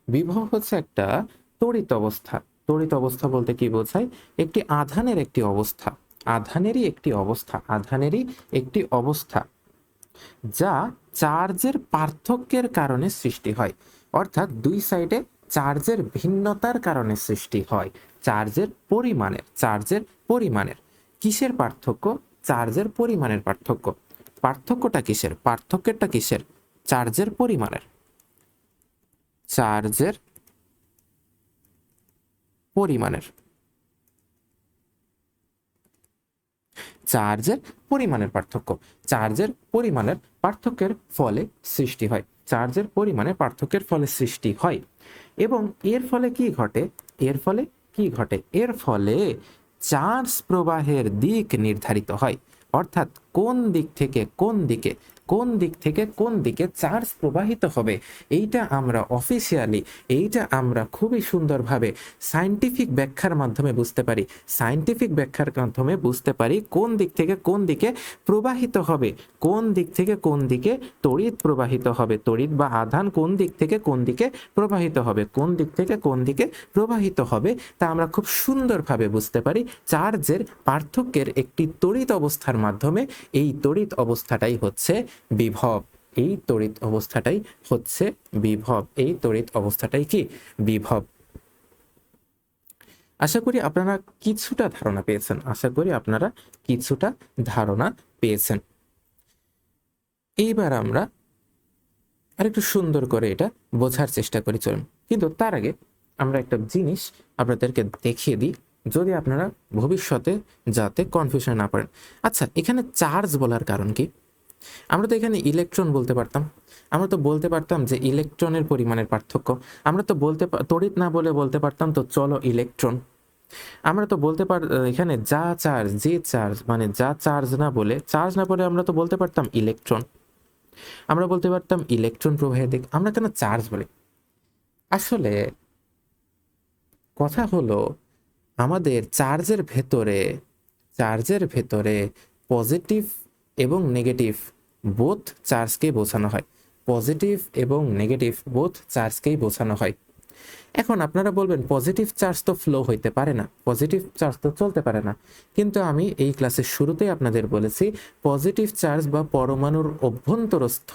বিভব হচ্ছে একটা তড়িৎ অবস্থা। তড়িৎ অবস্থা বলতে কি বোঝায়? একটি আধানের একটি অবস্থা, আধানেরই একটি অবস্থা, আধানেরই একটি অবস্থা যা চার্জের পার্থক্যের কারণে সৃষ্টি হয়। অর্থাৎ দুই সাইডে চার্জের ভিন্নতার কারণে সৃষ্টি হয়। চার্জের পরিমাণের কিসের পার্থক্য? চার্জের পরিমাণের পার্থক্য। পার্থক্যটা কিসের? পার্থক্যটা কিসের? চার্জের পরিমাণের। চার্জের পরিমাণের। চার্জের পরিমাণের পার্থক্য। চার্জের পরিমাণের পার্থক্যের ফলে সৃষ্টি হয়। চার্জের পরিমাণের পার্থক্যের ফলে সৃষ্টি হয়। এবং এর ফলে কি ঘটে? এর ফলে কি ঘটে? এর ফলে চার্জ প্রবাহের দিক নির্ধারিত হয়। অর্থাৎ কোন দিক থেকে কোন দিকে, কোন দিক থেকে কোন দিকে চার্জ প্রবাহিত হবে, এইটা আমরা অফিসিয়ালি, এইটা আমরা খুবই সুন্দরভাবে সায়েন্টিফিক ব্যাখ্যার মাধ্যমে বুঝতে পারি। সায়েন্টিফিক ব্যাখ্যার মাধ্যমে বুঝতে পারি কোন দিক থেকে কোন দিকে প্রবাহিত হবে, কোন দিক থেকে কোন দিকে তড়িৎ প্রবাহিত হবে, তড়িৎ বা আধান কোন দিক থেকে কোন দিকে প্রবাহিত হবে, কোন দিক থেকে কোন দিকে প্রবাহিত হবে, তা আমরা খুব সুন্দরভাবে বুঝতে পারি চার্জের পার্থক্যের একটি তড়িৎ অবস্থার মাধ্যমে। এই তড়িৎ অবস্থাটাই হচ্ছে বিভব। এই তড়িৎ অবস্থাটাই হচ্ছে বিভব। এই তড়িৎ অবস্থাটাই কি? বিভব। আশা করি আপনারা কিছুটা ধারণা পেয়েছেন। আশা করি আপনারা কিছুটা ধারণা পেয়েছেন। এইবার আমরা আরেকটু সুন্দর করে এটা বোঝার চেষ্টা করি, চলুন। কিন্তু তার আগে আমরা একটা জিনিস আপনাদেরকে দেখিয়ে দিই, যদি আপনারা ভবিষ্যতে যাতে কনফিউশন না পড়েন। আচ্ছা, এখানে চার্জ বলার কারণ কি? আমরা তো এখানে ইলেকট্রন বলতে পারতাম, আমরা তো বলতে পারতাম যে ইলেকট্রনের পরিমাণের পার্থক্য। আমরা তো তড়িৎ না বলে বলতে পারতাম তো চলো ইলেকট্রন। আমরা তো বলতে এখানে যা চার্জ, যে চার্জ, মানে যা চার্জ না বলে আমরা তো বলতে পারতাম ইলেকট্রন। আমরা বলতে পারতাম ইলেকট্রন প্রবাহের দিক। আমরা কেন চার্জ বলি? আসলে কথা হলো, আমাদের চার্জের ভেতরে পজিটিভ এবং নেগেটিভ বোথ চার্জকেই বোঝানো হয়। পজিটিভ এবং নেগেটিভ বোথ চার্জকেই বোঝানো হয়। এখন আপনারা বলবেন পজিটিভ চার্জ তো ফ্লো হইতে পারে না, পজিটিভ চার্জ তো চলতে পারে না। কিন্তু আমি এই ক্লাসের শুরুতেই আপনাদের বলেছি পজিটিভ চার্জ বা পরমাণুর অভ্যন্তরস্থ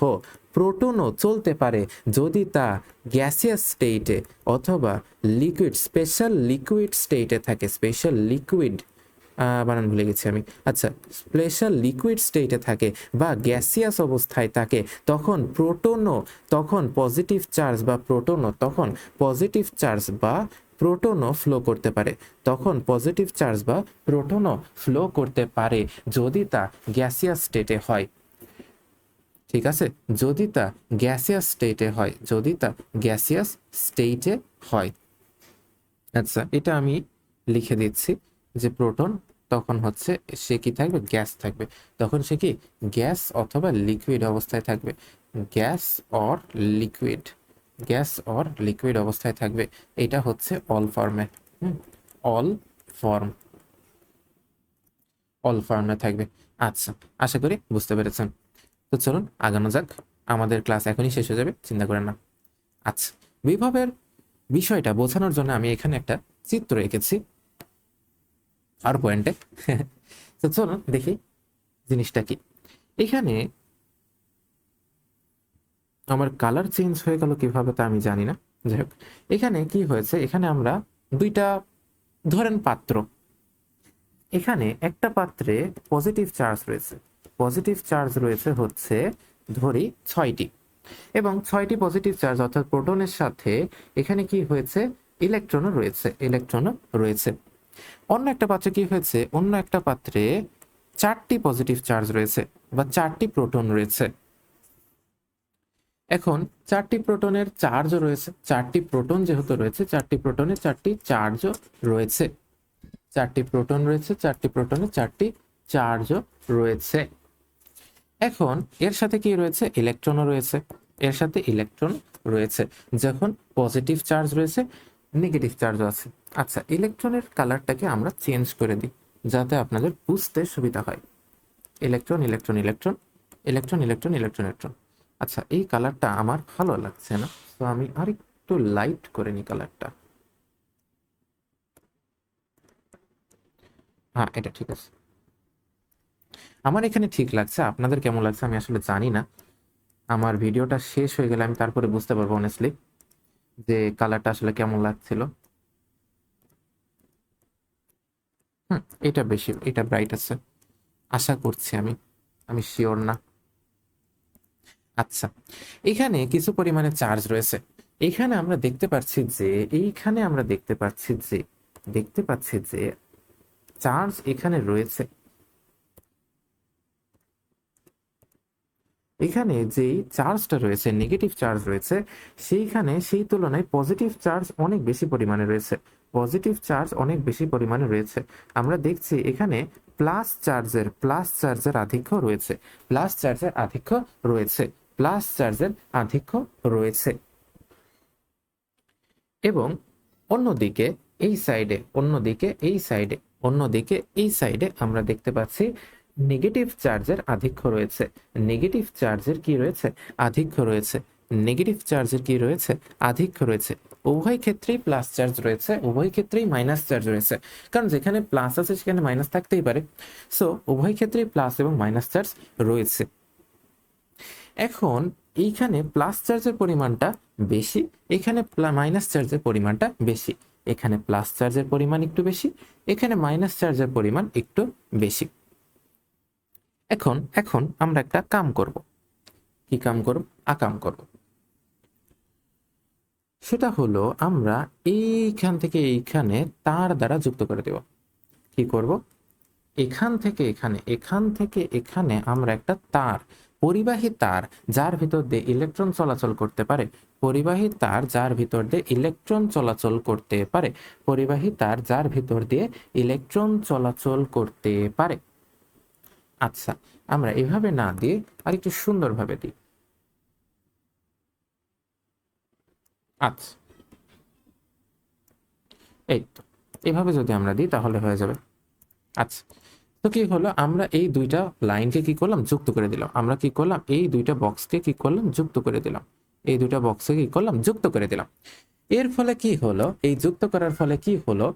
প্রোটনও চলতে পারে যদি তা গ্যাসিয়াস স্টেটে অথবা লিকুইড, স্পেশাল লিকুইড স্টেটে থাকে। স্পেশাল লিকুইড বানান ভুলে গেছি আমি। আচ্ছা, স্পেশাল লিকুইড স্টেটে থাকে বা গ্যাসিয়াস অবস্থায় থাকে, তখন পজিটিভ চার্জ বা প্রোটনও ফ্লো করতে পারে। তখন পজিটিভ চার্জ বা প্রোটনও ফ্লো করতে পারে যদি তা গ্যাসিয়াস স্টেটে হয়। ঠিক আছে? যদি তা গ্যাসিয়াস স্টেটে হয়, যদি তা গ্যাসিয়াস স্টেটে হয়। আচ্ছা, এটা আমি লিখে দিচ্ছি যে প্রোটন তখন হচ্ছে সে কি থাকবে? গ্যাস থাকবে। তখন সে কি? গ্যাস অথবা লিকুইড অবস্থায় থাকবে। Gas or liquid, gas or liquid অবস্থায় থাকবে। এটা হচ্ছে অল ফর্মে, অল ফর্মে থাকবে। আচ্ছা, আশা করি বুঝতে পেরেছেন। তো চলুন আগানো যাক। আমাদের ক্লাস এখনই শেষ হয়ে যাবে, চিন্তা করেন না। আচ্ছা, বিভবের বিষয়টা বোঝানোর জন্য আমি এখানে একটা চিত্র এঁকেছি আর পয়েন্টে। তো চলুন দেখি জিনিসটা কি। এখানে আমার কালার চেঞ্জ হয়ে গেল কিভাবে তা আমি জানি না। যাই হোক, এখানে কি হয়েছে, এখানে আমরা দুইটা ধরেন পাত্র, এখানে একটা পাত্রে পজিটিভ চার্জ রয়েছে। পজিটিভ চার্জ রয়েছে হচ্ছে ধরি 6টি, এবং 6টি পজিটিভ চার্জ অর্থাৎ প্রোটনের সাথে এখানে কি হয়েছে? ইলেকট্রনও রয়েছে। অন্য একটা পাত্রে কি হয়েছে? অন্য একটা পাত্রে 4টি পজিটিভ চার্জ রয়েছে বা 4টি প্রোটন রয়েছে। এখন 4টি প্রোটনের চার্জও রয়েছে। 4টি প্রোটন যেহেতু রয়েছে, 4টি প্রোটনে 4টি চার্জও রয়েছে। 4টি প্রোটন রয়েছে, 4টি প্রোটনে 4টি চার্জও রয়েছে। এখন এর সাথে কি রয়েছে? ইলেকট্রনও রয়েছে। এর সাথে ইলেকট্রন রয়েছে। যখন পজিটিভ চার্জ রয়েছে, নেগেটিভ চার্জও আছে। আচ্ছা, ইলেকট্রনের কালারটাকে আমরা চেঞ্জ করে দিই যাতে আপনাদের বুঝতে সুবিধা হয়। Electron electron electron electron electron electron electron. আচ্ছা, এই কালারটা আমার ভালো লাগছে না, তো আমি আরেকটু লাইট করে নিই কালারটা। হ্যাঁ, এটা ঠিক আছে। আমার এখানে ঠিক লাগছে, আপনাদের কেমন লাগছে আমি আসলে জানি না। আমার ভিডিওটা শেষ হয়ে গেলে আমি তারপরে বুঝতে পারবো অনেস্টলি যে কালারটা আসলে কেমন লাগছিল। এটা বেশি, এটা ব্রাইট আছে আশা করছি আমি, আমি শিওর না। আচ্ছা, এখানে কিছু পরিমাণে চার্জ রয়েছে। এখানে আমরা দেখতে পাচ্ছি যে এইখানে আমরা দেখতে পাচ্ছি যে চার্জ এখানে রয়েছে। এখানে যেই চার্জটা রয়েছে, নেগেটিভ চার্জ রয়েছে, সেইখানে সেই তুলনায় পজিটিভ চার্জ অনেক বেশি পরিমাণে রয়েছে। পজিটিভ চার্জ অনেক বেশি পরিমাণে রয়েছে। আমরা দেখছি এখানে প্লাস চার্জের আধিক্য রয়েছে, প্লাস চার্জের আধিক্য রয়েছে, প্লাস চার্জের আধিক্য রয়েছে। এবং অন্যদিকে এই সাইডে আমরা দেখতে পাচ্ছি নেগেটিভ চার্জের আধিক্য রয়েছে। নেগেটিভ চার্জের কি রয়েছে? আধিক্য রয়েছে। নেগেটিভ চার্জের কি রয়েছে? আধিক্য রয়েছে। উভয় ক্ষেত্রেই প্লাস চার্জ রয়েছে, উভয় ক্ষেত্রেই মাইনাস চার্জ রয়েছে, কারণ যেখানে প্লাস আছে সেখানে মাইনাস থাকতেই পারে। সো উভয় ক্ষেত্রেই প্লাস এবং মাইনাস চার্জ রয়েছে। এখন এইখানে প্লাস চার্জের পরিমাণটা বেশি, এখানে মাইনাস চার্জের পরিমাণটা বেশি। এখানে প্লাস চার্জের পরিমাণ একটু বেশি, এখানে মাইনাস চার্জের পরিমাণ একটু বেশি। এখন এখন আমরা একটা কাম করব। কি কাম করব? আকাম করব। সেটা হলো আমরা এইখান থেকে এইখানে তার দ্বারা যুক্ত করে দেব। কি করব? এখান থেকে এখানে আমরা একটা তার, পরিবাহী তার যার ভিতর দিয়ে ইলেকট্রন চলাচল করতে পারে, পরিবাহী তার যার ভিতর দিয়ে ইলেকট্রন চলাচল করতে পারে, পরিবাহী তার যার ভিতর দিয়ে ইলেকট্রন চলাচল করতে পারে। আচ্ছা, আমরা এভাবে না দিয়ে আরেকটু সুন্দরভাবে দিই। আচ্ছা, এই তো এভাবে যদি আমরা দিই তাহলে হয়ে যাবে। আচ্ছা, তো কি হলো, আমরা এই দুইটা লাইনকে কি করলাম? যুক্ত করে দিলাম। আমরা কি করলাম? এই দুইটা বক্সকে কি করলাম? যুক্ত করে দিলাম। এই দুইটা বক্সে কি করলাম? যুক্ত করে দিলাম। এর ফলে কি হলো? এই যুক্ত করার ফলে কি হলো?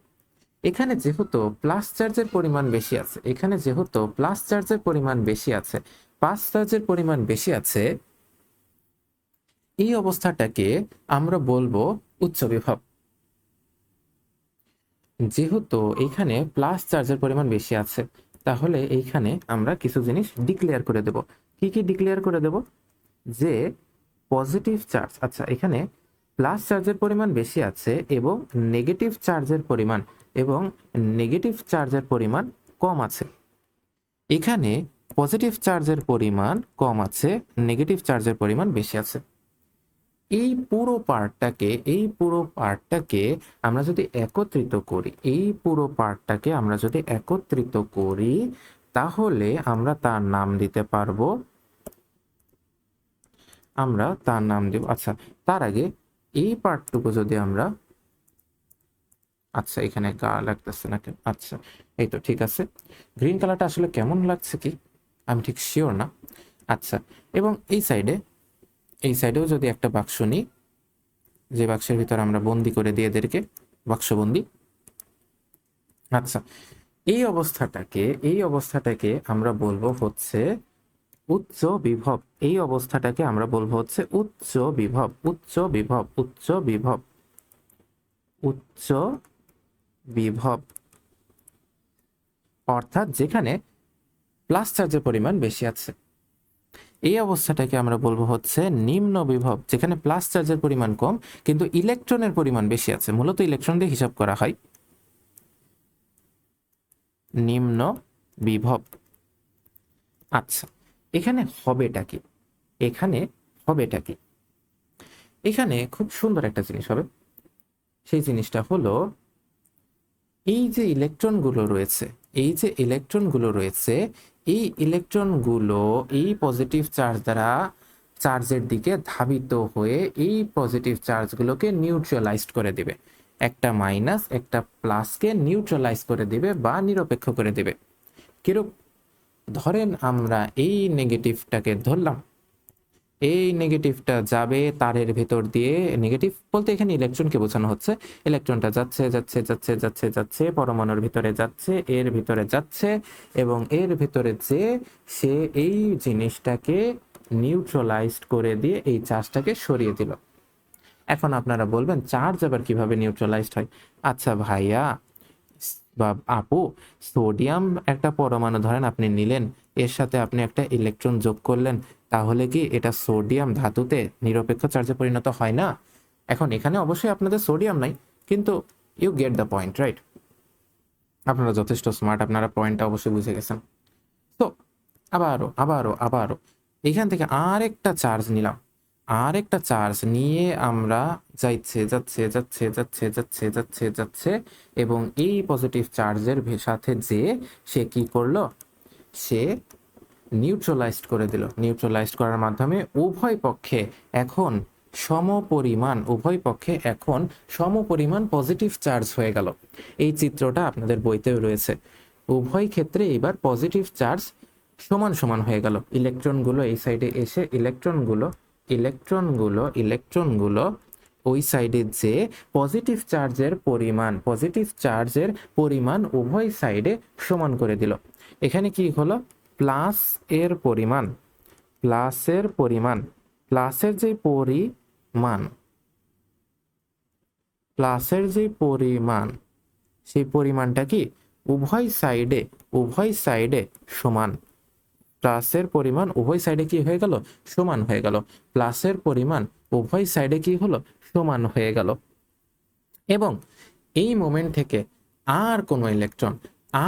এখানে যেহেতু প্লাস চার্জের পরিমাণ বেশি আছে, এখানে যেহেতু প্লাস চার্জের পরিমাণ বেশি আছে, প্লাস চার্জের পরিমাণ বেশি আছে, এই অবস্থাটাকে আমরা বলবো উচ্চ বিভব। যেহেতু এইখানে প্লাস চার্জের পরিমাণ বেশি আছে, তাহলে এইখানে আমরা কিছু জিনিস ডিক্লেয়ার করে দেব। কি কি ডিক্লেয়ার করে দেব? যে পজিটিভ চার্জ, আচ্ছা এখানে প্লাস চার্জের পরিমাণ বেশি আছে এবং নেগেটিভ চার্জের পরিমাণ কম আছে। এখানে পজিটিভ চার্জের পরিমাণ কম আছে, নেগেটিভ চার্জের পরিমাণ বেশি আছে। এই পুরো পার্টটাকে আমরা যদি একত্রিত করি, তাহলে আমরা তার নাম দিতে পারবো, আমরা তার নাম দেব। আচ্ছা, তার আগে এই পার্টটুকু যদি আমরা, আচ্ছা এখানে লাগতেছে না কেন? আচ্ছা, এই তো ঠিক আছে। গ্রিন কালারটা আসলে কেমন লাগছে কি আমি ঠিক শিওর না। আচ্ছা, এবং এই সাইডেও যদি একটা বাক্স নিই, যে বাক্সের ভিতর আমরা বন্দি করে দিয়ে এদেরকে, বাক্সবন্দি। আচ্ছা, এই অবস্থাটাকে আমরা বলবো হচ্ছে উচ্চ বিভব। এই অবস্থাটাকে আমরা বলবো হচ্ছে উচ্চ বিভব, উচ্চ বিভব, উচ্চ বিভব, উচ্চ বিভব। অর্থাৎ যেখানে প্লাস চার্জের পরিমাণ বেশি আছে। এই অবস্থাটাকে আমরা বলবো হচ্ছে নিম্ন বিভব, যেখানে প্লাস চার্জের পরিমাণ কম কিন্তু ইলেকট্রনের পরিমাণ বেশি আছে। মূলত ইলেকট্রন দিয়ে হিসাব করা হয়। নিম্ন বিভব। আচ্ছা, এখানে হবেটা কি? এখানে খুব সুন্দর একটা জিনিস হবে। সেই জিনিসটা হলো এই যে ইলেকট্রনগুলো রয়েছে, এই ইলেকট্রনগুলো এই পজিটিভ চার্জ দ্বারা চার্জের দিকে ধাবিত হয়ে এই পজিটিভ চার্জগুলোকে নিউট্রালাইজড করে দিবে। একটা মাইনাস একটা প্লাসকে নিউট্রালাইজ করে দিবে বা নিরপেক্ষ করে দিবে। কিরূপ? ধরেন আমরা এই নেগেটিভটাকে ধরলাম, এই নেগেটিভটা যাবে তারের ভেতর দিয়ে, নেগেটিভ বলতে এখানে ইলেকট্রনকে বোঝানো হচ্ছে। ইলেকট্রনটা যাচ্ছে যাচ্ছে যাচ্ছে যাচ্ছে যাচ্ছে পরমাণুর ভিতরে যাচ্ছে, এর ভিতরে যাচ্ছে, এবং এর ভিতরে যে সে এই জিনিসটাকে নিউট্রালাইজড করে দিয়ে এই চার্জটাকে সরিয়ে দিল। এখন আপনারা বলবেন চার্জ আবার কিভাবে নিউট্রালাইজড হয়? আচ্ছা ভাইয়া বা আপু, সোডিয়াম একটা পরমাণু ধরেন আপনি নিলেন, এর সাথে আপনি একটা ইলেকট্রন যোগ করলেন, তাহলে কি এটা সোডিয়াম ধাতুতে নিরপেক্ষ চার্জে পরিণত হয় না? এখন এখানে অবশ্যই আপনাদের সোডিয়াম নাই, কিন্তু you get the point, right? আপনারা যথেষ্ট স্মার্ট, আপনারা পয়েন্টটা অবশ্যই বুঝে গেছেন। তো আবারও আবারও আবারও এখান থেকে আরেকটা চার্জ নিলাম, আরেকটা চার্জ নিয়ে আমরা যাচ্ছে যাচ্ছে যাচ্ছে যাচ্ছে যাচ্ছে যাচ্ছে যাচ্ছে, এবং এই পজিটিভ চার্জের সাথে যে সে কি করলো, সে নিউট্রালাইজড করে দিল। নিউট্রালাইজড করার মাধ্যমে উভয় পক্ষে এখন সমপরিমাণ, উভয় পক্ষে এখন সমপরিমাণ পজিটিভ চার্জ হয়ে গেল। এই চিত্রটা আপনাদের বইতেও রয়েছে। উভয় ক্ষেত্রে এবার পজিটিভ চার্জ সমান সমান হয়ে গেল। ইলেকট্রনগুলো এই সাইডে এসে ইলেকট্রনগুলো ইলেকট্রনগুলো ইলেকট্রনগুলো ওই সাইডে যে পজিটিভ চার্জের পরিমাণ, পজিটিভ চার্জের পরিমাণ উভয় সাইডে সমান করে দিল। এখানে কি হলো, প্লাস এর পরিমাণ, প্লাসের পরিমাণ, প্লাসের যে পরিমাণ, প্লাসের যে পরিমাণ, সেই পরিমাণটা কি উভয় সাইডে, উভয় সাইডে সমান। প্লাসের পরিমাণ উভয় সাইডে কি হয়ে গেল, সমান হয়ে গেল। প্লাসের পরিমাণ উভয় সাইডে কি হলো, সমান হয়ে গেল। এবং এই মোমেন্ট থেকে আর কোনো ইলেকট্রন,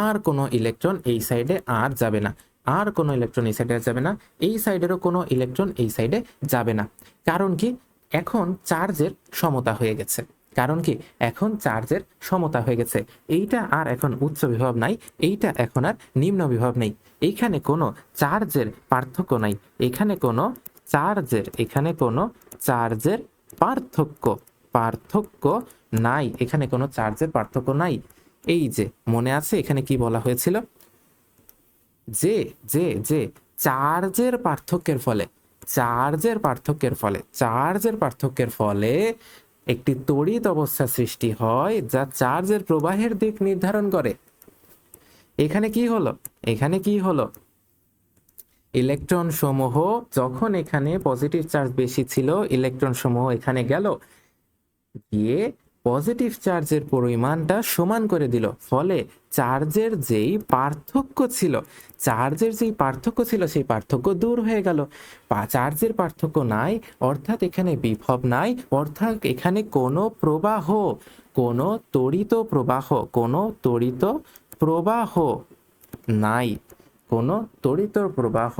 আর কোনো ইলেকট্রন এই সাইডে আর যাবে না, আর কোনো ইলেকট্রন এই সাইডে যাবে না, এই সাইডেরও কোনো ইলেকট্রন এই সাইডে যাবে না। কারণ কি? এখন চার্জের সমতা হয়ে গেছে। কারণ কি? এখন চার্জের সমতা হয়ে গেছে। এইটা আর এখন উচ্চ বিভব নাই, এইটা এখন আর নিম্ন বিভব নেই। এইখানে কোনো চার্জের পার্থক্য নাই, এখানে কোনো চার্জের, এখানে কোনো চার্জের পার্থক্য, পার্থক্য নাই, এখানে কোনো চার্জের পার্থক্য নাই। এই যে মনে আছে এখানে কি বলা হয়েছিল, যে যে যে চার্জের পার্থক্যের ফলে, চার্জের পার্থক্যের ফলে, চার্জের পার্থক্যের ফলে একটি তড়িৎ অবস্থা সৃষ্টি হয় যা চার্জের প্রবাহের দিক নির্ধারণ করে। এখানে কি হলো, এখানে কি হলো, ইলেকট্রন সমূহ যখন এখানে পজিটিভ চার্জ বেশি ছিল, ইলেকট্রন সমূহ এখানে গেল, গিয়ে পজিটিভ চার্জের পরিমাণটা সমান করে দিল। ফলে চার্জের যেই পার্থক্য ছিল, চার্জের যেই পার্থক্য ছিল সেই পার্থক্য দূর হয়ে গেল। চার্জের পার্থক্য নাই, অর্থাৎ এখানে বিভব নাই, অর্থাৎ এখানে কোনো প্রবাহ, কোনো তড়িৎ প্রবাহ, কোনো তড়িৎ প্রবাহ নাই, কোনো তড়িৎ প্রবাহ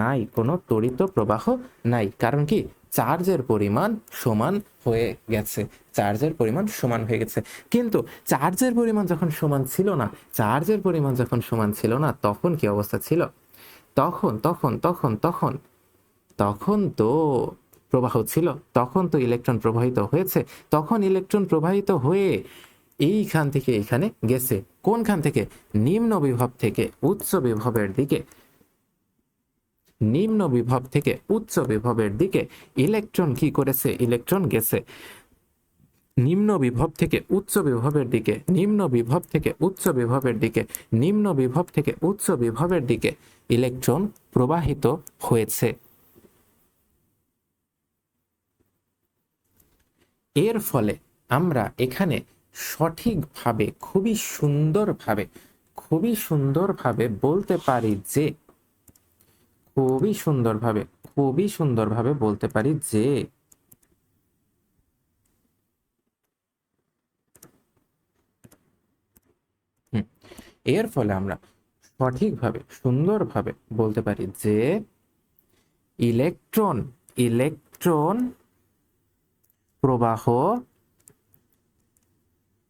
নাই, কোনো তড়িৎ প্রবাহ নাই। কারণ কি? চার্জের পরিমাণ সমান হয়ে গেছে, চার্জের পরিমাণ সমান হয়ে গেছে। কিন্তু চার্জের পরিমাণ যখন সমান ছিল না, চার্জের পরিমাণ যখন সমান ছিল না, তখন কি অবস্থা ছিল? তখন তখন তখন তখন তখন তো প্রবাহ ছিল, তখন তো ইলেকট্রন প্রবাহিত হয়েছে, তখন ইলেকট্রন প্রবাহিত হয়ে এইখান থেকে এখানে গেছে। কোনখান থেকে? নিম্ন বিভব থেকে উচ্চ বিভবের দিকে, নিম্ন বিভব থেকে উচ্চ বিভবের দিকে ইলেকট্রন কি করেছে? ইলেকট্রন গেছে। নিম্ন বিভব থেকে উচ্চ বিভবের দিকে, নিম্ন বিভব থেকে উচ্চ বিভবের দিকে, নিম্ন বিভব থেকে উচ্চ বিভবের দিকে ইলেকট্রন প্রবাহিত হয়েছে। এর ফলে আমরা এখানে সঠিকভাবে, খুবই সুন্দরভাবে, খুবই সুন্দরভাবে বলতে পারি যে, খুবই সুন্দরভাবে, খুবই সুন্দরভাবে বলতে পারি যে এর ফলে আমরা সঠিকভাবে, সুন্দরভাবে বলতে পারি যে ইলেকট্রন, ইলেকট্রন প্রবাহ,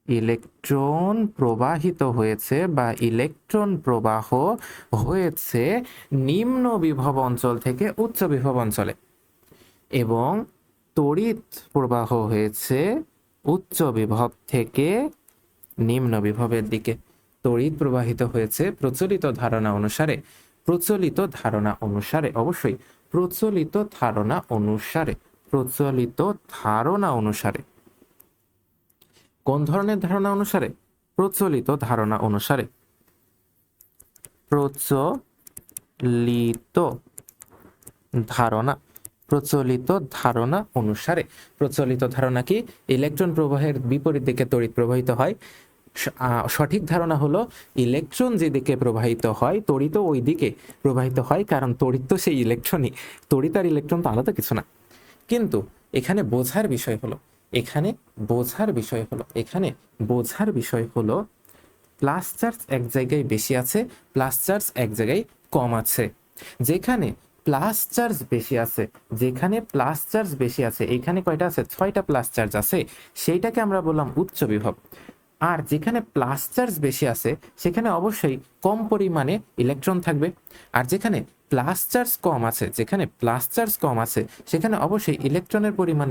ইলেকট্রন প্রবাহিত হয়েছে বা ইলেকট্রন প্রবাহ হয়েছে নিম্ন বিভব অঞ্চল থেকে উচ্চ বিভব অঞ্চলে, এবং তড়িৎ প্রবাহ হয়েছে উচ্চ বিভব থেকে নিম্ন বিভবের দিকে তড়িৎ প্রবাহিত হয়েছে প্রচলিত ধারণা অনুসারে। প্রচলিত ধারণা অনুসারে, অবশ্যই প্রচলিত ধারণা অনুসারে, প্রচলিত ধারণা অনুসারে। কোন ধরনের ধারণা অনুসারে? প্রচলিত ধারণা অনুসারে। প্রচলিত ধারণা, প্রচলিত ধারণা অনুসারে। প্রচলিত ধারণা কি? ইলেকট্রন প্রবাহের বিপরীত দিকে তড়িৎ প্রবাহিত হয়। সঠিক ধারণা হলো ইলেকট্রন যেদিকে প্রবাহিত হয় তড়িৎও ওই দিকে প্রবাহিত হয়, কারণ তড়িৎ তো সেই ইলেকট্রনই। তড়িৎ আর ইলেকট্রন তো আলাদা কিছু না। কিন্তু এখানে বোঝার বিষয় হলো, প্লাস চার্জ এক জায়গায় বেশি আছে, প্লাস চার্জ এক জায়গায় কম আছে। যেখানে প্লাস চার্জ বেশি আছে, এখানে কয়টা আছে? 6টা প্লাস চার্জ আছে, সেইটাকে আমরা বললাম উচ্চ বিভব। আর যেখানে প্লাস চার্জ বেশি আছে সেখানে অবশ্যই কম পরিমাণে ইলেকট্রন থাকবে। আর যেখানে প্লাস চার্জ কম আছে, সেখানে অবশ্যই ইলেকট্রনের পরিমাণ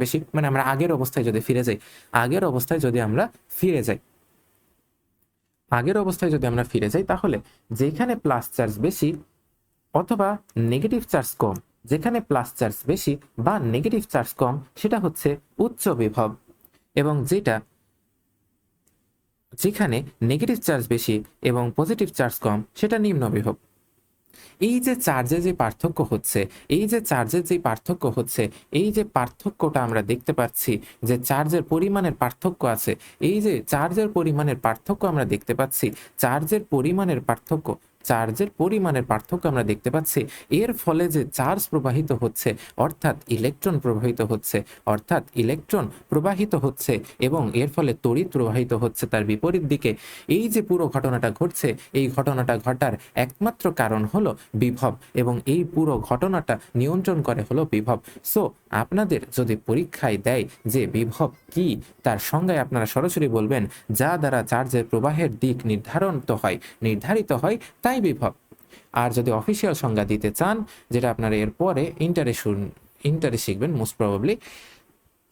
বেশি। মানে আমরা আগের অবস্থায় যদি ফিরে যাই, তাহলে যেখানে প্লাস চার্জ বেশি অথবা নেগেটিভ চার্জ কম, যেখানে প্লাস চার্জ বেশি বা নেগেটিভ চার্জ কম, সেটা হচ্ছে উচ্চ বিভব। এবং যেখানে নেগেটিভ চার্জ বেশি এবং পজিটিভ চার্জ কম, সেটা নিম্ন বিভব। এই যে চার্জের যে পার্থক্য হচ্ছে, এই যে পার্থক্যটা আমরা দেখতে পাচ্ছি, যে চার্জের পরিমাণের পার্থক্য আছে, এই যে চার্জের পরিমাণের পার্থক্য আমরা দেখতে পাচ্ছি, আমরা দেখতে পাচ্ছি, এর ফলে যে চার্জ প্রবাহিত হচ্ছে, অর্থাৎ ইলেকট্রন প্রবাহিত হচ্ছে এবং এর ফলে তড়িৎ প্রবাহিত হচ্ছে তার বিপরীত দিকে। এই যে পুরো ঘটনাটা ঘটছে, এই ঘটনাটা ঘটার একমাত্র কারণ হলো বিভব, এবং এই পুরো ঘটনাটা নিয়ন্ত্রণ করে হলো বিভব। সো আপনাদের যদি পরীক্ষায় দেয় যে বিভব কি, তার সংজ্ঞায় আপনারা সরাসরি বলবেন যা দ্বারা চার্জের প্রবাহের দিক নির্ধারিত হয় তাই বিভব। আর যদি অফিসিয়াল সংজ্ঞা দিতে চান, যেটা আপনারা এরপরে ইন্টারে শিখবেন মোস্ট প্রবাবলি,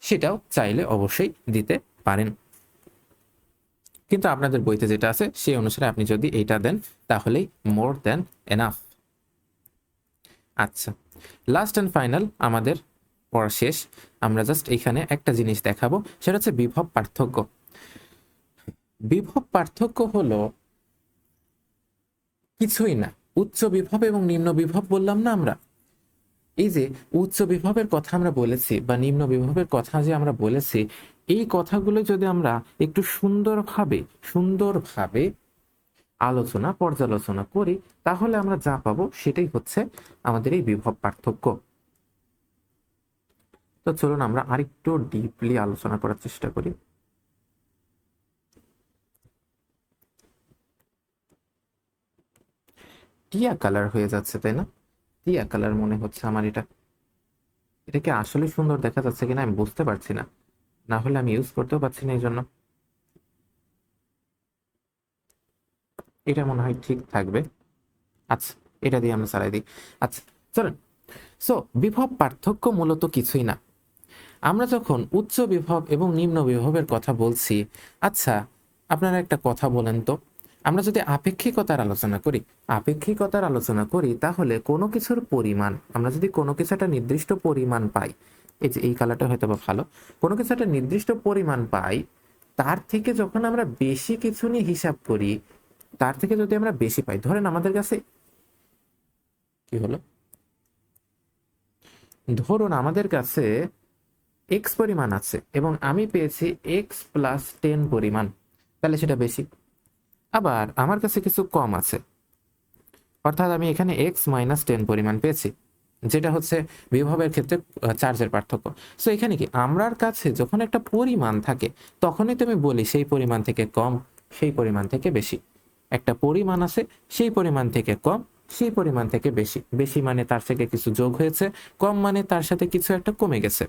সেটাও চাইলে অবশ্যই দিতে পারেন। কিন্তু আপনাদের বইতে যেটা আছে সেই অনুসারে আপনি যদি এইটা দেন তাহলেই মোর দ্যান এনাফ। আচ্ছা, লাস্ট অ্যান্ড ফাইনাল আমাদের পড়া শেষ। আমরা জাস্ট এখানে একটা জিনিস দেখাবো, সেটা হচ্ছে বিভব পার্থক্য। বিভব পার্থক্য হলো কিছুই না, উচ্চ বিভব এবং নিম্ন বিভব বললাম না আমরা। এই যে উচ্চ বিভবের কথা আমরা বলেছি বা নিম্ন বিভবের কথা যে আমরা বলেছি, এই কথাগুলো যদি আমরা একটু সুন্দরভাবে পর্যালোচনা করি, তাহলে আমরা যা পাবো সেটাই হচ্ছে আমাদের এই বিভব পার্থক্য। তো চলুন আমরা আরেকটু ডিপলি আলোচনা করার চেষ্টা করি। টিয়া কালার হয়ে যাচ্ছে, তাই না? টিয়া কালার মনে হচ্ছে আমার। এটাকে আসলে সুন্দর দেখা যাচ্ছে কিনা আমি বুঝতে পারছি না, না হলে আমি ইউজ করতেও পারছি না। এই জন্য এটা মনে হয় ঠিক থাকবে। আচ্ছা, এটা দিয়ে আমরা চালাই দিই। আচ্ছা চলেন। সো বিভব পার্থক্য মূলত কিছুই না। আমরা যখন উচ্চ বিভব এবং নিম্ন বিভবের কথা বলছি, আচ্ছা আপনারা একটা কথা বলেন তো, আমরা যদি আপেক্ষিকতার আলোচনা করি তাহলে কোনো কিছুর পরিমাণ, আমরা যদি কোনো কিছু একটা নির্দিষ্ট পরিমাণ পাই, এই যে এই কালারটা হয়তো বা ভালো, কোনো কিছু একটা নির্দিষ্ট পরিমাণ পাই, তার থেকে যখন আমরা বেশি কিছু নিয়ে হিসাব করি, তার থেকে যদি আমরা বেশি পাই, ধরেন আমাদের কাছে কি হলো, ধরুন আমাদের কাছে এক্স পরিমাণ আছে এবং আমি পেয়েছি x+10 পরিমাণ, তাহলে সেটা বেশি। আবার আমার কাছে কিছু কম আছে, অর্থাৎ আমি এখানে x-10 পরিমাণ পেয়েছি, যেটা হচ্ছে বিভবের ক্ষেত্রে চার্জের পার্থক্য। সো এখানে কি, আমার কাছে যখন একটা পরিমাণ থাকে তখনই তুমি বলি সেই পরিমাণ থেকে কম, সেই পরিমাণ থেকে বেশি। একটা পরিমাণ আছে, সেই পরিমাণ থেকে কম, সেই পরিমাণ থেকে বেশি। বেশি মানে তার থেকে কিছু যোগ হয়েছে, কম মানে তার সাথে কিছু একটা কমে গেছে।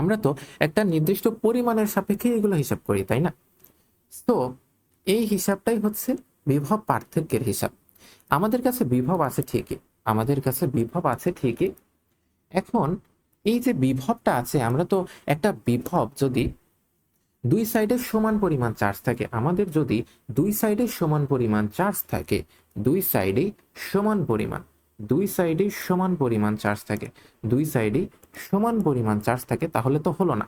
আমরা তো একটা নির্দিষ্ট পরিমাণের সাপেক্ষে এগুলো হিসাব করি, তাই না? তো এই হিসাবটাই হচ্ছে বিভব পার্থক্যের হিসাব। আমাদের কাছে বিভব আছে ঠিকই, এখন এই যে বিভবটা আছে, আমরা তো একটা বিভব যদি দুই সাইডে সমান পরিমাণ চার্জ থাকে, আমাদের যদি দুই সাইডে সমান পরিমাণ চার্জ থাকে, দুই সাইডে সমান পরিমাণ দুই সাইডে সমান পরিমাণ চার্জ থাকে, দুই সাইডে সমান পরিমাণ চার্জ থাকে, তাহলে তো হলো না।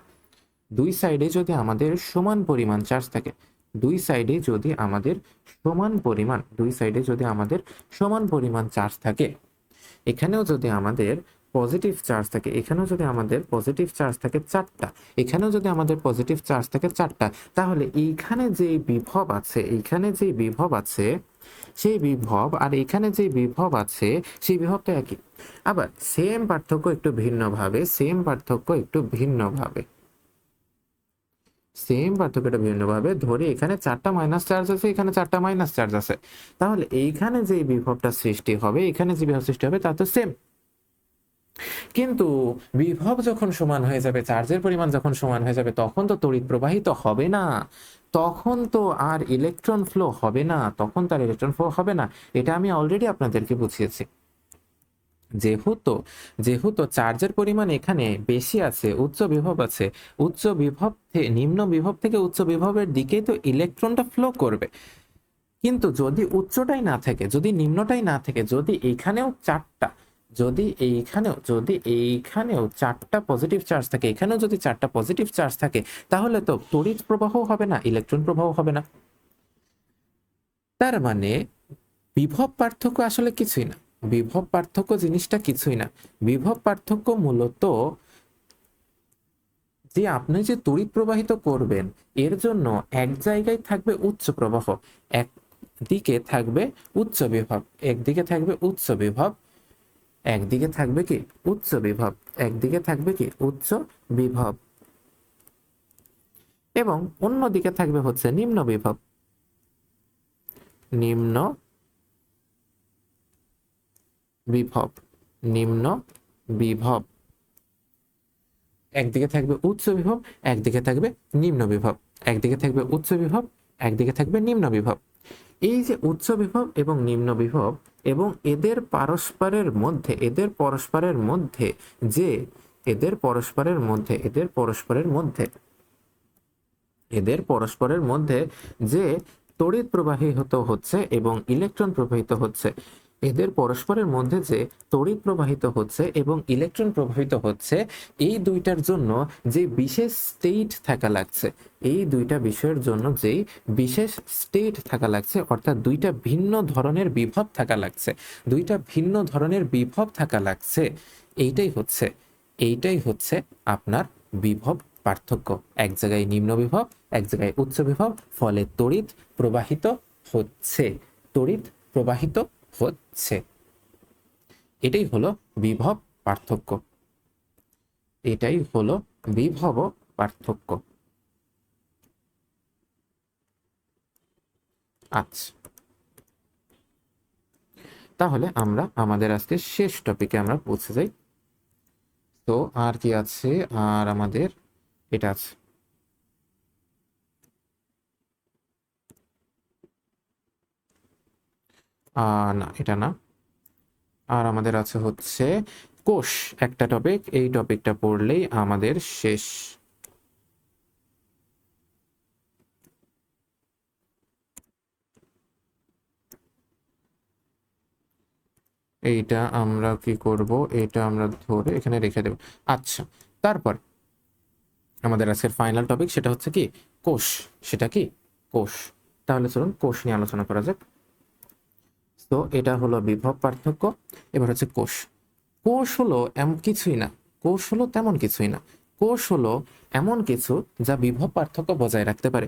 দুই সাইডে যদি আমাদের সমান পরিমাণ চার্জ থাকে, দুই সাইডে যদি আমাদের দুই সাইডে যদি আমাদের সমান পরিমাণ চার্জ থাকে, এখানেও যদি আমাদের পজিটিভ চার্জ থাকে, এখানেও যদি আমাদের পজিটিভ চার্জ থাকে চারটা, এখানেও যদি আমাদের পজিটিভ চার্জ থাকে চারটা, তাহলে এইখানে যে বিভব আছে, এইখানে যে বিভব আছে সেই বিভব আর এখানে যে বিভব আছে সেই বিভবটা একই। আবার সেম পার্থক্য একটু ভিন্নভাবে, ধরে এখানে চারটা মাইনাস চার্জ আছে, এখানে চারটা মাইনাস চার্জ আছে, তাহলে এইখানে যে বিভবটা সৃষ্টি হবে, এখানে যে বিভব সৃষ্টি হবে তা তো সেম। কিন্তু বিভব যখন সমান হয়ে যাবে, চার্জের পরিমাণ যখন সমান হয়ে যাবে, তখন তো তড়িৎ প্রবাহিত হবে না, তখন তো আর ইলেকট্রন ফ্লো হবে না, এটা আমি অলরেডি আপনাদেরকে বুঝিয়েছি। যেহেতু চার্জের পরিমাণ এখানে বেশি আছে, উচ্চ বিভব আছে, নিম্ন বিভব থেকে উচ্চ বিভবের দিকেই তো ইলেকট্রনটা ফ্লো করবে। কিন্তু যদি উচ্চটাই না থাকে, যদি নিম্নটাই না থাকে, যদি এইখানেও চারটা পজিটিভ চার্জ থাকে, এখানেও যদি চারটা পজিটিভ চার্জ থাকে, তাহলে তো তড়িৎ প্রবাহ হবে না, ইলেকট্রন প্রবাহ হবে না। তার মানে বিভব পার্থক্য আসলে কিছুই না, বিভব পার্থক্য জিনিসটা কিছুই না। বিভব পার্থক্য মূলত যে আপনি যে তড়িৎ প্রবাহিত করবেন, এর জন্য এক জায়গায় থাকবে উচ্চ প্রবাহ, একদিকে থাকবে উচ্চ বিভব, একদিকে থাকবে উচ্চ বিভব, একদিকে থাকবে কি উচ্চ বিভব, একদিকে থাকবে কি উচ্চ বিভব, এবং অন্যদিকে থাকবে হচ্ছে নিম্ন বিভব, নিম্ন বিভব, নিম্ন বিভব। একদিকে থাকবে উচ্চ বিভব, একদিকে থাকবে নিম্ন বিভব, একদিকে থাকবে উচ্চ বিভব, একদিকে থাকবে নিম্ন বিভব। এই যে উচ্চ বিভব এবং নিম্ন বিভব এবং এদের পরস্পরের মধ্যে যে তড়িৎ প্রবাহিত হচ্ছে এবং ইলেকট্রন প্রবাহিত হচ্ছে, এদের পরস্পরের মধ্যে যে তড়িৎ প্রবাহিত হচ্ছে এবং ইলেকট্রন প্রবাহিত হচ্ছে, এই দুইটার জন্য যে বিশেষ স্টেট থাকা লাগছে, এই দুইটা বিষয়ের জন্য যেই বিশেষ স্টেট থাকা লাগছে, অর্থাৎ দুইটা ভিন্ন ধরনের বিভব থাকা লাগছে, এইটাই হচ্ছে আপনার বিভব পার্থক্য। এক জায়গায় নিম্ন বিভব, এক জায়গায় উচ্চ বিভব, ফলে তড়িৎ প্রবাহিত হচ্ছে। এটাই হলো বিভব পার্থক্য, এটাই হলো বিভব পার্থক্য। আচ্ছা, তাহলে আমরা আমাদের আজকে শেষ টপিকে আমরা পৌঁছে যাই। তো আর কি আছে, আর আমাদের এটা আছে, না এটা না, আর আমাদের আছে হচ্ছে কোষ একটা টপিক, এই টপিকটা পড়লেই আমাদের শেষ। এইটা আমরা কি করব, এটা আমরা ধরে এখানে রেখে দেব। আচ্ছা, তারপর আমাদের আজকের ফাইনাল টপিক সেটা হচ্ছে কি কোষ, সেটা কি কোষ। তাহলে চলুন কোষ নিয়ে আলোচনা করা যাক। তো এটা হলো বিভব পার্থক্য, এবার হচ্ছে কোষ। কোষ হলো এমন কিছুই না, কোষ হলো তেমন কিছুই না, কোষ হলো এমন কিছু যা বিভব পার্থক্য বজায় রাখতে পারে,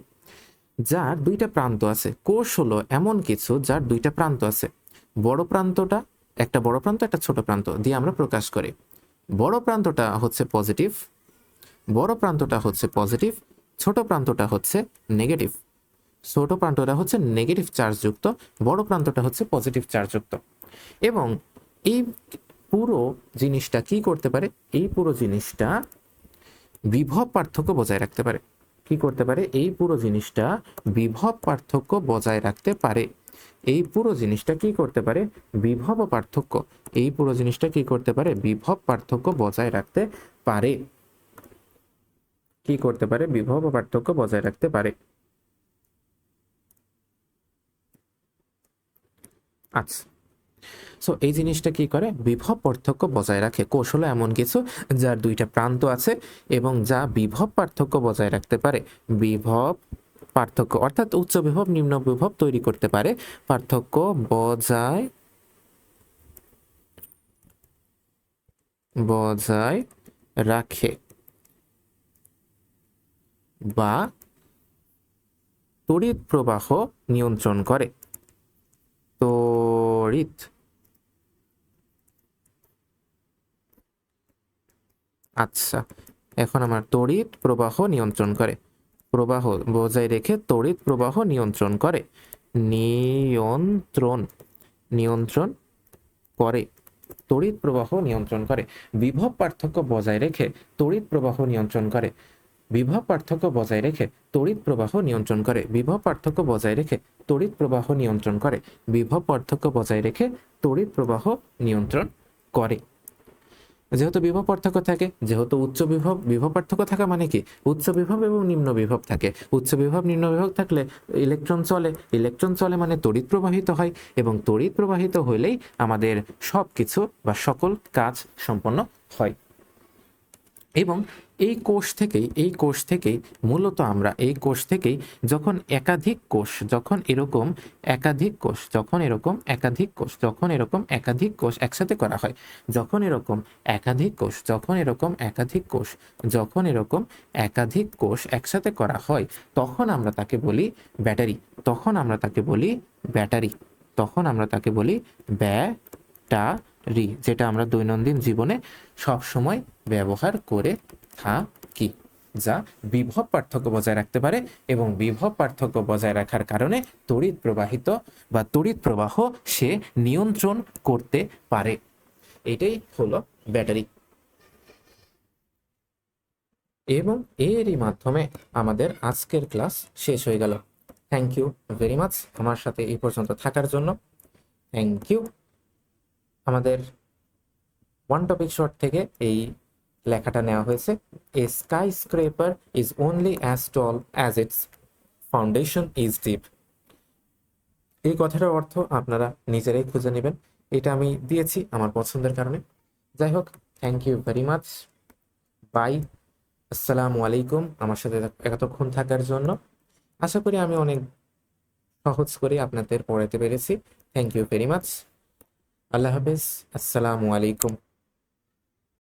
যার দুইটা প্রান্ত আছে। কোষ হলো এমন কিছু যার দুইটা প্রান্ত আছে, বড় প্রান্তটা, একটা বড় প্রান্ত একটা ছোট প্রান্ত দিয়ে আমরা প্রকাশ করি। বড় প্রান্তটা হচ্ছে পজিটিভ, ছোট প্রান্তটা হচ্ছে নেগেটিভ, ছোট প্রান্তটা হচ্ছে নেগেটিভ চার্জযুক্ত, বড় প্রান্তটা হচ্ছে পজিটিভ চার্জযুক্ত। এবং এই পুরো জিনিসটা কি করতে পারে, এই পুরো জিনিসটা বিভব পার্থক্য বজায় রাখতে পারে। কি করতে পারে, এই পুরো জিনিসটা বিভব পার্থক্য বজায় রাখতে পারে। এই পুরো জিনিসটা কি করতে পারে, বিভব পার্থক্য, এই পুরো জিনিসটা কি করতে পারে, বিভব পার্থক্য বজায় রাখতে পারে। কি করতে পারে, বিভব পার্থক্য বজায় রাখতে পারে। আচ্ছা, সো এই জিনিসটা কি করে, বিভব পার্থক্য বজায় রাখে। কোষ হলো এমন কিছু যার দুইটা প্রান্ত আছে এবং যা বিভব পার্থক্য বজায় রাখতে পারে। বিভব পার্থক্য অর্থাৎ উচ্চ বিভব নিম্ন বিভব তৈরি করতে পারে, পার্থক্য বজায় বজায় রাখে বা তড়িৎ প্রবাহ নিয়ন্ত্রণ করে। তড়িৎ, আচ্ছা এখন আমার তড়িৎ প্রবাহ নিয়ন্ত্রণ করে, প্রবাহ বজায় রেখে তড়িৎ প্রবাহ নিয়ন্ত্রণ করে, নিয়ন্ত্রণ নিয়ন্ত্রণ করে, তড়িৎ প্রবাহ নিয়ন্ত্রণ করে। বিভব পার্থক্য বজায় রেখে তড়িৎ প্রবাহ নিয়ন্ত্রণ করে, বিভব পার্থক্য বজায় রেখে তড়িৎ প্রবাহ নিয়ন্ত্রণ করে, বিভব পার্থক্য বজায় রেখে তড়িৎ প্রবাহ নিয়ন্ত্রণ করে, বিভব পার্থক্য বজায় রেখে তড়িৎ প্রবাহ নিয়ন্ত্রণ করে। যেহেতু বিভব পার্থক্য থাকে, যেহেতু উচ্চ বিভব, বিভব পার্থক্য থাকা মানে কি, উচ্চ বিভব এবং নিম্ন বিভব থাকে। উচ্চ বিভব নিম্ন বিভব থাকলে ইলেকট্রন চলে, ইলেকট্রন চলে মানে তড়িৎ প্রবাহিত হয়, এবং তড়িৎ প্রবাহিত হইলেই আমাদের সব কিছু বা সকল কাজ সম্পন্ন হয়। এবং এই কোষ থেকেই মূলত আমরা এই কোষ থেকেই যখন একাধিক কোষ, যখন এরকম একাধিক কোষ, যখন এরকম একাধিক কোষ, যখন এরকম একাধিক কোষ একসাথে করা হয়, যখন এরকম একাধিক কোষ, যখন এরকম একাধিক কোষ, যখন এরকম একাধিক কোষ একসাথে করা হয়, তখন আমরা তাকে বলি ব্যাটারি, তখন আমরা তাকে বলি ব্যাটারি, তখন আমরা তাকে বলি ব্যাটারি, যেটা আমরা দৈনন্দিন জীবনে সব সময় ব্যবহার করে থাকি, যা বিভব পার্থক্য বজায় রাখতে পারে এবং বিভব পার্থক্য বজায় রাখার কারণে তড়িৎ প্রবাহিত বা তড়িৎ প্রবাহ সে নিয়ন্ত্রণ করতে পারে। এটাই হলো ব্যাটারি। এবং এরই মাধ্যমে আমাদের আজকের ক্লাস শেষ হয়ে গেল। থ্যাংক ইউ ভেরি মাচ আমার সাথে এই পর্যন্ত থাকার জন্য। Thank you. আমাদের ওয়ান টপিক শর্ট থেকে এই লেখাটা নেওয়া হয়েছে, a skyscraper is only as tall as its foundation is deep. এই কথাটার অর্থ আপনারা নিজেরাই খুঁজে নেবেন, এটা আমি দিয়েছি আমার পছন্দের কারণে। যাই হোক, thank you very much, bye, আসসালামু আলাইকুম আমার সাথে এতক্ষণ থাকার জন্য। আশা করি আমি অনেক সহজ করে আপনাদের পড়াতে পেরেছি। থ্যাংক ইউ ভেরি মাচ, আল্লাহ হাফেজ, আসসালামু আলাইকুম।